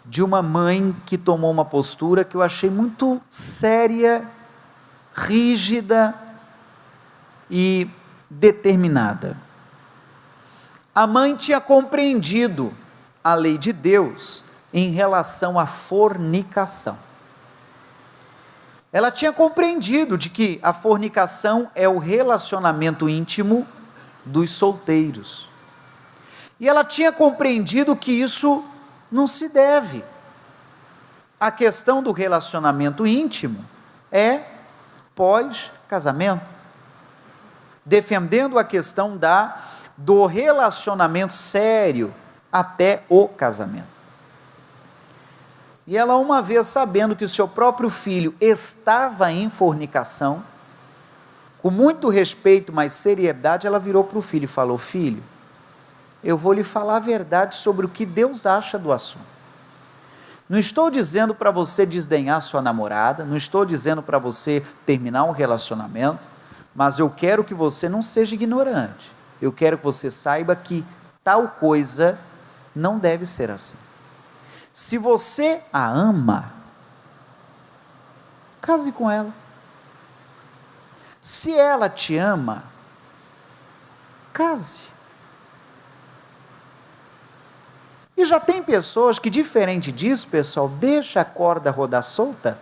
[SPEAKER 3] de uma mãe que tomou uma postura que eu achei muito séria, rígida e determinada. A mãe tinha compreendido a lei de Deus em relação à fornicação. Ela tinha compreendido de que a fornicação é o relacionamento íntimo dos solteiros. E ela tinha compreendido que isso não se deve. A questão do relacionamento íntimo é pós-casamento, defendendo a questão do relacionamento sério até o casamento. E ela, uma vez sabendo que o seu próprio filho estava em fornicação, com muito respeito, mas seriedade, ela virou para o filho e falou: filho, eu vou lhe falar a verdade sobre o que Deus acha do assunto. Não estou dizendo para você desdenhar sua namorada, não estou dizendo para você terminar um relacionamento, mas eu quero que você não seja ignorante. Eu quero que você saiba que tal coisa não deve ser assim. Se você a ama, case com ela. Se ela te ama, case. E já tem pessoas que, diferente disso, pessoal, deixa a corda rodar solta,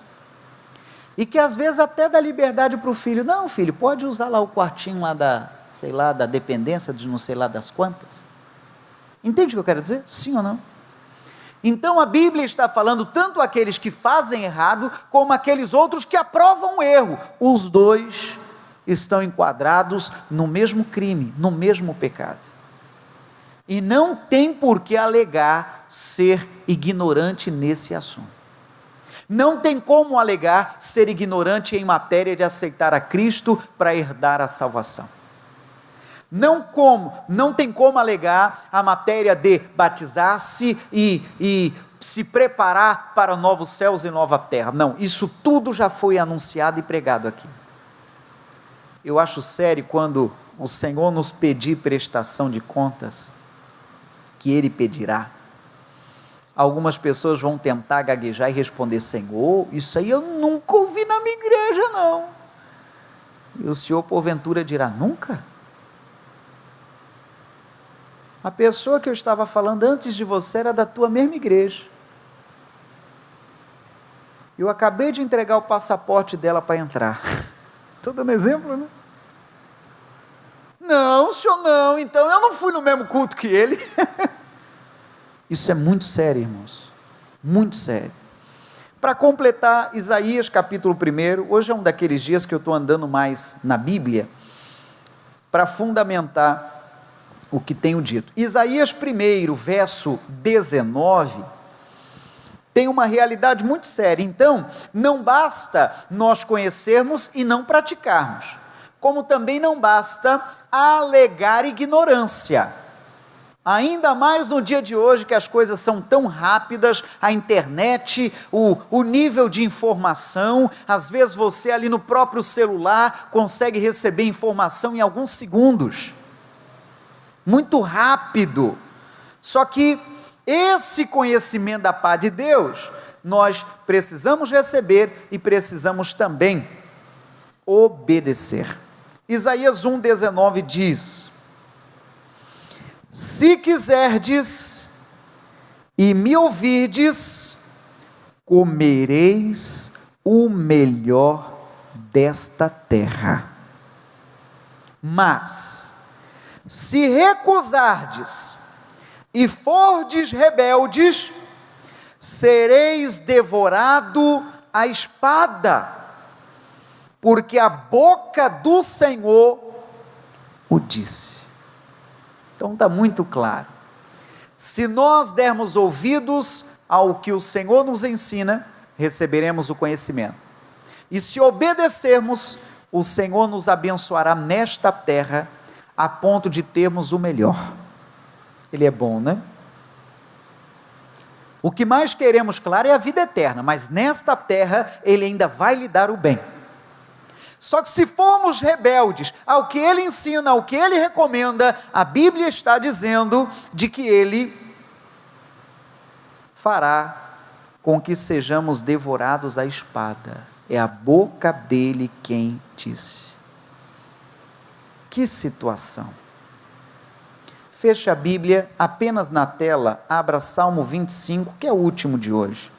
[SPEAKER 3] e que às vezes até dá liberdade para o filho. Não, filho, pode usar lá o quartinho lá da, sei lá, da dependência de não sei lá das quantas. Entende o que eu quero dizer? Sim ou não? Então a Bíblia está falando tanto aqueles que fazem errado, como aqueles outros que aprovam o erro. Os dois estão enquadrados no mesmo crime, no mesmo pecado. E não tem por que alegar ser ignorante nesse assunto. Não tem como alegar ser ignorante em matéria de aceitar a Cristo para herdar a salvação. Não tem como alegar a matéria de batizar-se e se preparar para novos céus e nova terra. Não, isso tudo já foi anunciado e pregado aqui. Eu acho sério quando o Senhor nos pedir prestação de contas, que Ele pedirá. Algumas pessoas vão tentar gaguejar e responder: Senhor, isso aí eu nunca ouvi na minha igreja, não. E o Senhor porventura dirá: nunca? A pessoa que eu estava falando antes de você era da tua mesma igreja. Eu acabei de entregar o passaporte dela para entrar. Estou dando exemplo, né? Não, senhor, não, então eu não fui no mesmo culto que ele. Isso é muito sério, irmãos, muito sério. Para completar, Isaías capítulo 1, hoje é um daqueles dias que eu estou andando mais na Bíblia, para fundamentar o que tenho dito. Isaías 1, verso 19, tem uma realidade muito séria. Então, não basta nós conhecermos e não praticarmos, como também não basta alegar ignorância. Ainda mais no dia de hoje, que as coisas são tão rápidas, a internet, o nível de informação, às vezes você ali no próprio celular consegue receber informação em alguns segundos, muito rápido. Só que esse conhecimento da parte de Deus, nós precisamos receber e precisamos também obedecer. Isaías 1,19 diz: se quiserdes e me ouvirdes, comereis o melhor desta terra. Mas, se recusardes e fordes rebeldes, sereis devorado à espada, porque a boca do Senhor o disse. Então está muito claro. Se nós dermos ouvidos ao que o Senhor nos ensina, receberemos o conhecimento. E se obedecermos, o Senhor nos abençoará nesta terra, a ponto de termos o melhor. Ele é bom, né? O que mais queremos, claro, é a vida eterna, mas nesta terra Ele ainda vai lhe dar o bem. Só que se formos rebeldes ao que Ele ensina, ao que Ele recomenda, a Bíblia está dizendo de que Ele fará com que sejamos devorados à espada. É a boca dele quem disse. Que situação! Feche a Bíblia apenas na tela, abra Salmo 25, que é o último de hoje.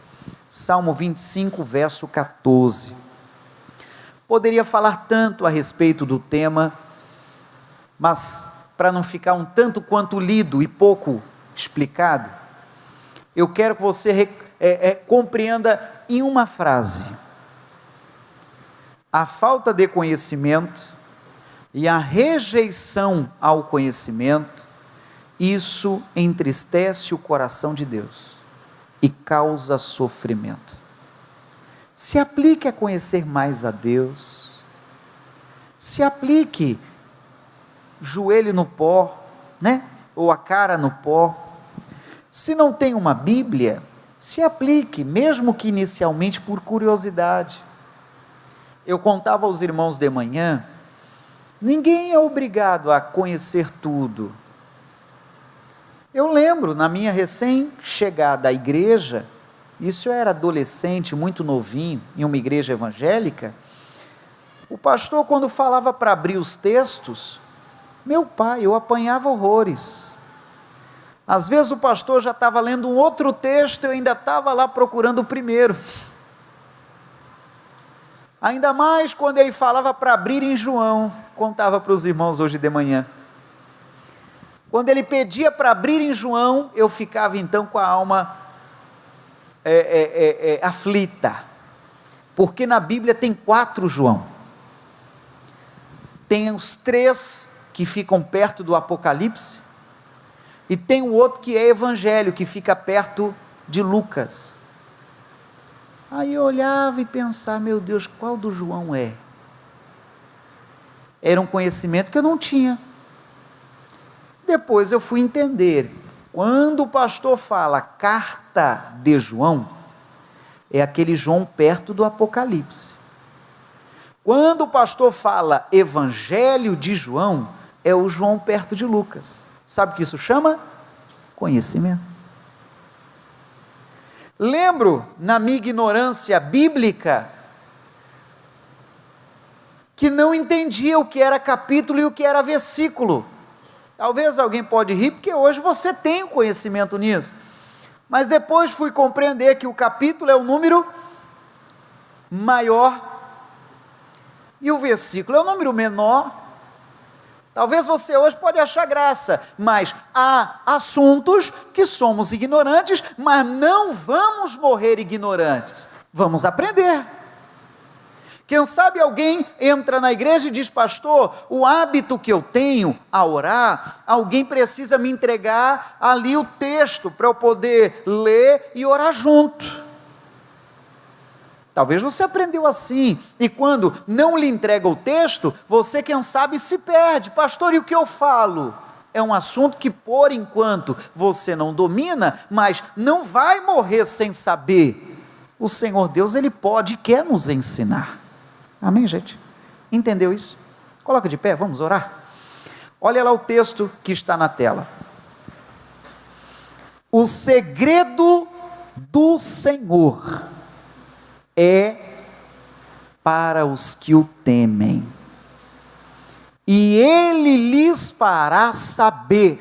[SPEAKER 3] Salmo 25, verso 14. Poderia falar tanto a respeito do tema, mas para não ficar um tanto quanto lido e pouco explicado, eu quero que você compreenda em uma frase: a falta de conhecimento e a rejeição ao conhecimento, isso entristece o coração de Deus e causa sofrimento. Se aplique a conhecer mais a Deus, se aplique joelho no pó, né? Ou a cara no pó. Se não tem uma Bíblia, se aplique, mesmo que inicialmente por curiosidade. Eu contava aos irmãos de manhã, ninguém é obrigado a conhecer tudo. Eu lembro, na minha recém-chegada à igreja, isso eu era adolescente, muito novinho, em uma igreja evangélica, O pastor, quando falava para abrir os textos, meu pai, eu apanhava horrores. Às vezes o pastor já estava lendo um outro texto, eu ainda estava lá procurando o primeiro. Ainda mais quando ele falava para abrir em João, contava para os irmãos hoje de manhã. Quando ele pedia para abrir em João, eu ficava então com a alma aflita, porque na Bíblia tem 4 João. Tem os 3 que ficam perto do Apocalipse, e tem o outro que é Evangelho, que fica perto de Lucas. Aí eu olhava e pensava, meu Deus, qual do João é? Era um conhecimento que eu não tinha. Depois eu fui entender, quando o pastor fala carta de João, é aquele João perto do Apocalipse. Quando o pastor fala Evangelho de João, é o João perto de Lucas. Sabe o que isso chama? Conhecimento. Lembro, na minha ignorância bíblica, que não entendia o que era capítulo e o que era versículo. Talvez alguém pode rir, porque hoje você tem o conhecimento nisso. Mas depois fui compreender que o capítulo é o número maior e o versículo é o número menor. Talvez você hoje pode achar graça, mas há assuntos que somos ignorantes, mas não vamos morrer ignorantes. Vamos aprender. Quem sabe alguém entra na igreja e diz, pastor, o hábito que eu tenho a orar, alguém precisa me entregar ali o texto para eu poder ler e orar junto. Talvez você aprendeu assim, e quando não lhe entrega o texto, você, quem sabe, se perde. Pastor, e o que eu falo? É um assunto que, por enquanto, você não domina, mas não vai morrer sem saber. O Senhor Deus, Ele pode e quer nos ensinar. Amém, gente? Entendeu isso? Coloca de pé, vamos orar? Olha lá o texto que está na tela. O segredo do Senhor é para os que o temem, e Ele lhes fará saber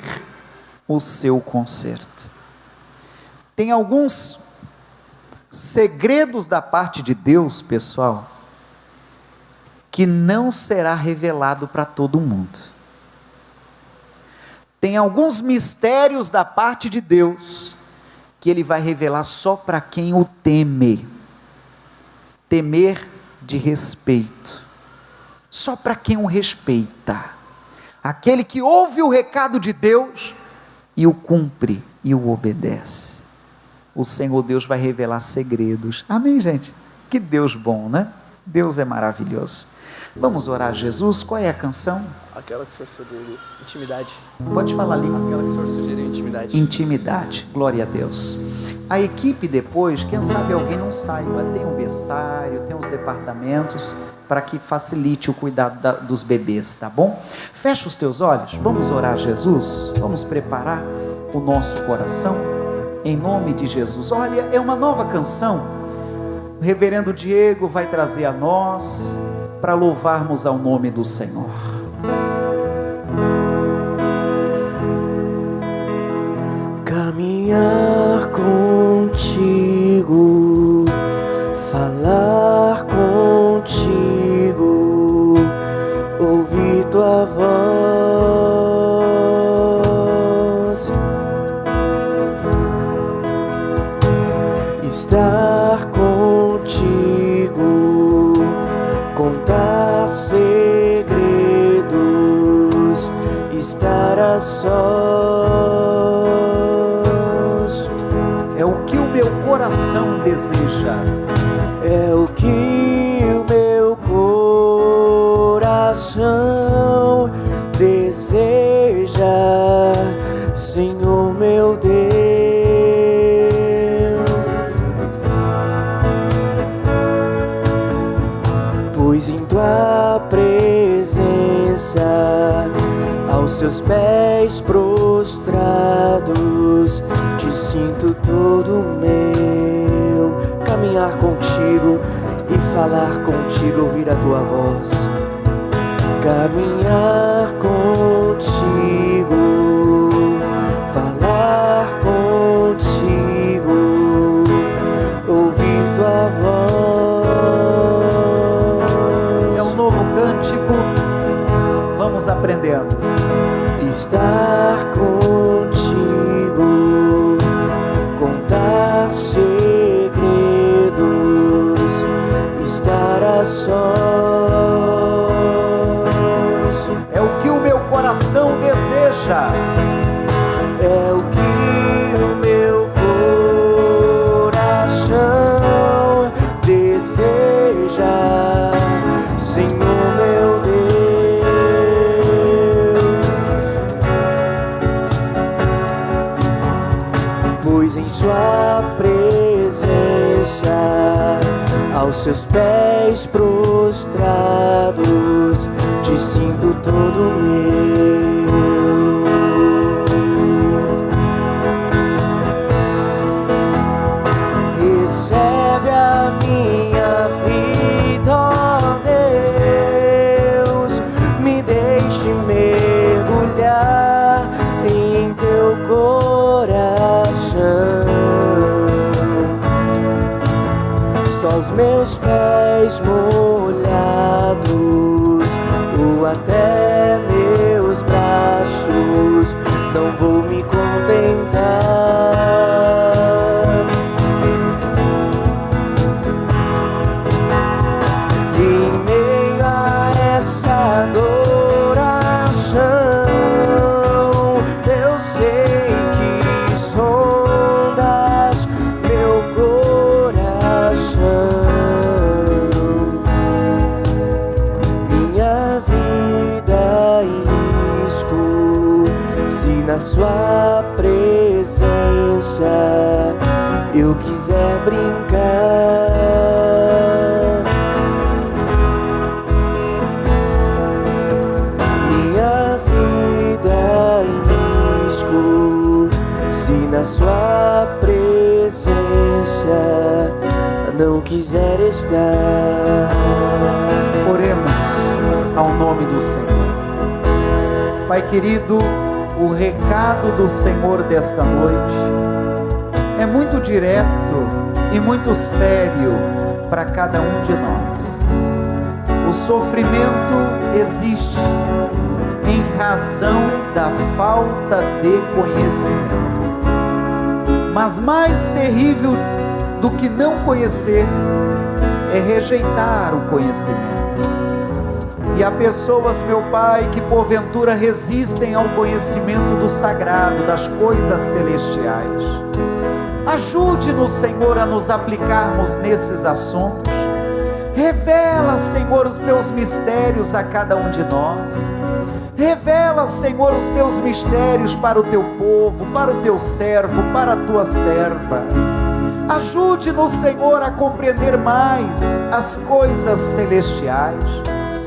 [SPEAKER 3] o seu conserto. Tem alguns segredos da parte de Deus, pessoal, que não será revelado para todo mundo. Tem alguns mistérios da parte de Deus, que Ele vai revelar só para quem o teme. Temer de respeito, só para quem o respeita, aquele que ouve o recado de Deus e o cumpre e o obedece. O Senhor Deus vai revelar segredos. Amém, gente? Que Deus bom, né? Deus é maravilhoso. Vamos orar a Jesus. Qual é a canção?
[SPEAKER 1] Aquela que o Senhor sugeriu, intimidade.
[SPEAKER 3] Pode falar ali.
[SPEAKER 1] Aquela que o Senhor sugeriu, intimidade.
[SPEAKER 3] Intimidade, glória a Deus. A equipe depois, quem sabe alguém não saiba, tem um berçário, tem uns departamentos, para que facilite o cuidado dos bebês, tá bom? Fecha os teus olhos, vamos orar a Jesus, vamos preparar o nosso coração, em nome de Jesus. Olha, é uma nova canção, o reverendo Diego vai trazer a nós, para louvarmos ao nome do Senhor.
[SPEAKER 1] Caminhar contigo, falar contigo, ouvir tua voz, estar contigo, contar segredos, estar a sós.
[SPEAKER 3] É o que o meu coração deseja.
[SPEAKER 1] É o que o meu coração deseja, Senhor meu Deus. Pois em tua presença, aos seus pés prostrados, te sinto todo meu. Caminhar contigo e falar contigo, ouvir a tua voz, caminhar contigo, falar contigo, ouvir tua voz.
[SPEAKER 3] É um novo cântico, vamos aprendendo.
[SPEAKER 1] Estar contigo, contar segredos, estar a sós.
[SPEAKER 3] É o que o meu coração deseja.
[SPEAKER 1] É o que o meu coração deseja, Senhor meu Deus. Pois em sua presença, aos seus pés prostrados, te sinto todo meu. Recebe a minha vida, ó Deus, me deixe mergulhar em teu coração. Só os meus pés molhados, ou até meus braços, não vou me contentar. E em meio a essa adoração, eu sei que sondas meu coração. Minha vida em risco, se na sua presença eu quiser brincar. Minha vida em risco, se na sua presença não quiser estar.
[SPEAKER 3] Oremos ao nome do Senhor. Pai querido, o recado do Senhor desta noite é muito direto e muito sério para cada um de nós. O sofrimento existe em razão da falta de conhecimento. Mas mais terrível do que não conhecer é rejeitar o conhecimento. E há pessoas, meu Pai, que porventura resistem ao conhecimento do sagrado, das coisas celestiais. Ajude-nos, Senhor, a nos aplicarmos nesses assuntos. Revela, Senhor, os teus mistérios a cada um de nós. Revela, Senhor, os teus mistérios para o teu povo, para o teu servo, para a tua serva. Ajude-nos, Senhor, a compreender mais as coisas celestiais.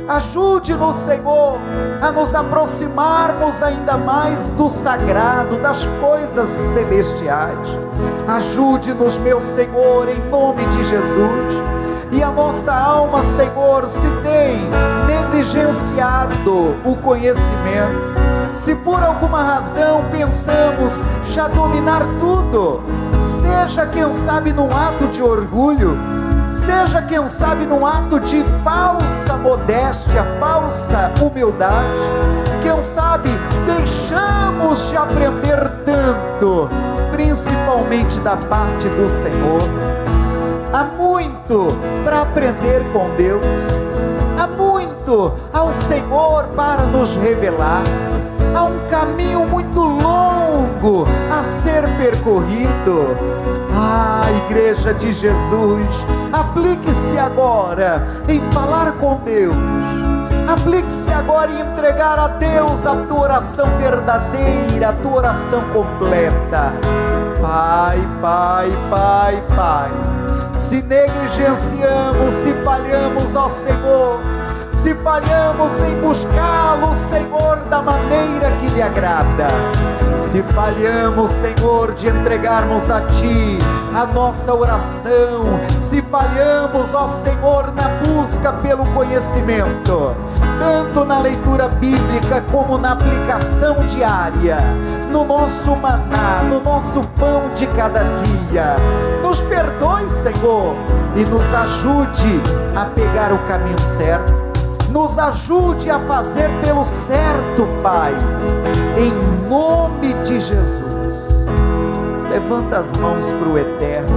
[SPEAKER 3] Ajude-nos, Senhor, a nos aproximarmos ainda mais do sagrado, das coisas celestiais. Ajude-nos, meu Senhor, em nome de Jesus. E a nossa alma, Senhor, se tem negligenciado o conhecimento, se por alguma razão pensamos já dominar tudo, seja quem sabe num ato de orgulho, seja quem sabe num ato de falsa modéstia, falsa humildade, quem sabe deixamos de aprender tanto, principalmente da parte do Senhor. Há muito para aprender com Deus, há muito ao Senhor para nos revelar, há um caminho muito longo a ser percorrido. Igreja de Jesus, aplique-se agora em falar com Deus, aplique-se agora em entregar a Deus a tua oração verdadeira, a tua oração completa. Pai, Pai, Pai, Pai, se negligenciamos, se falhamos, ó Senhor, se falhamos em buscá-lo, Senhor, da maneira que te agrada. Se falhamos, Senhor, de entregarmos a Ti a nossa oração, se falhamos, ó Senhor, na busca pelo conhecimento, tanto na leitura bíblica como na aplicação diária, no nosso maná, no nosso pão de cada dia, nos perdoe, Senhor, e nos ajude a pegar o caminho certo, nos ajude a fazer pelo certo, Pai, em nome de Jesus. Levanta as mãos para o eterno,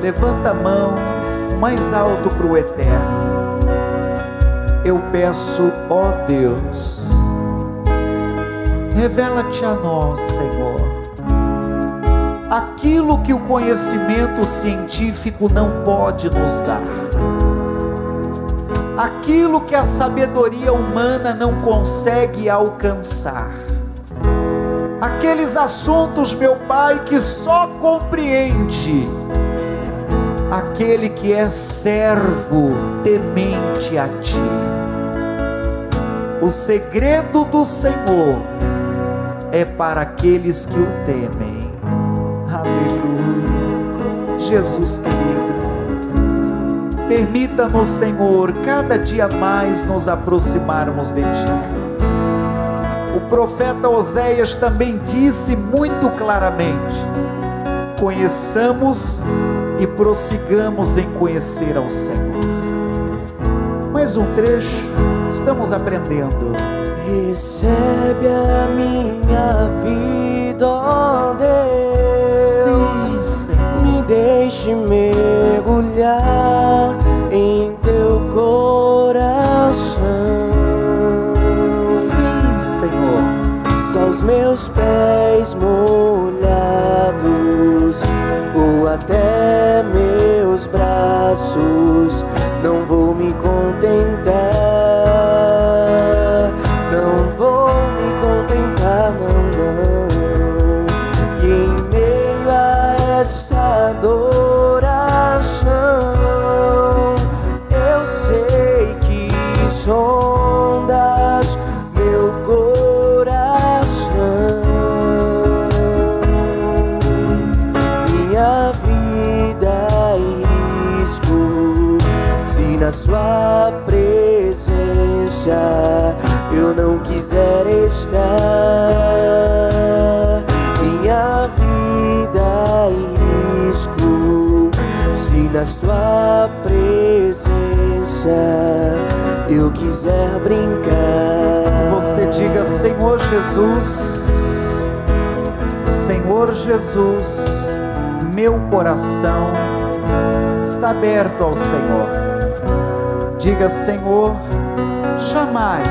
[SPEAKER 3] levanta a mão mais alto para o eterno. Eu peço, ó Deus, revela-te a nós, Senhor, aquilo que o conhecimento científico não pode nos dar, aquilo que a sabedoria humana não consegue alcançar, aqueles assuntos, meu Pai, que só compreende aquele que é servo temente a Ti. O segredo do Senhor é para aqueles que o temem. Aleluia. Jesus querido, permita-nos, Senhor, cada dia mais nos aproximarmos de Ti. O profeta Oséias também disse muito claramente: conheçamos e prossigamos em conhecer ao Senhor. Mais um trecho, estamos aprendendo.
[SPEAKER 1] Recebe a minha vida, ó Deus.
[SPEAKER 3] Sim, Senhor.
[SPEAKER 1] Me deixe mergulhar em Teu coração.
[SPEAKER 3] Sim, Senhor.
[SPEAKER 1] Só os meus pés molhados ou até meus braços, não vou me contentar, não vou me contentar, não, não. E em meio a essa adoração, eu sei que sondas meu coração. Minha vida em risco, se na Sua presença eu não quiser estar. Minha vida em risco, se na Sua presença eu quiser brincar.
[SPEAKER 3] Você diga: Senhor Jesus, Senhor Jesus, meu coração está aberto ao Senhor. Diga: Senhor, jamais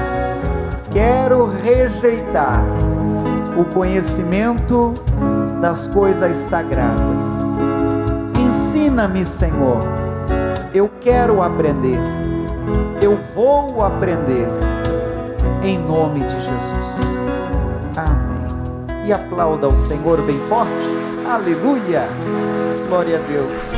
[SPEAKER 3] quero rejeitar o conhecimento das coisas sagradas. Ensina-me, Senhor, eu quero aprender, eu vou aprender, em nome de Jesus. Amém. E aplauda o Senhor bem forte. Aleluia. Glória a Deus.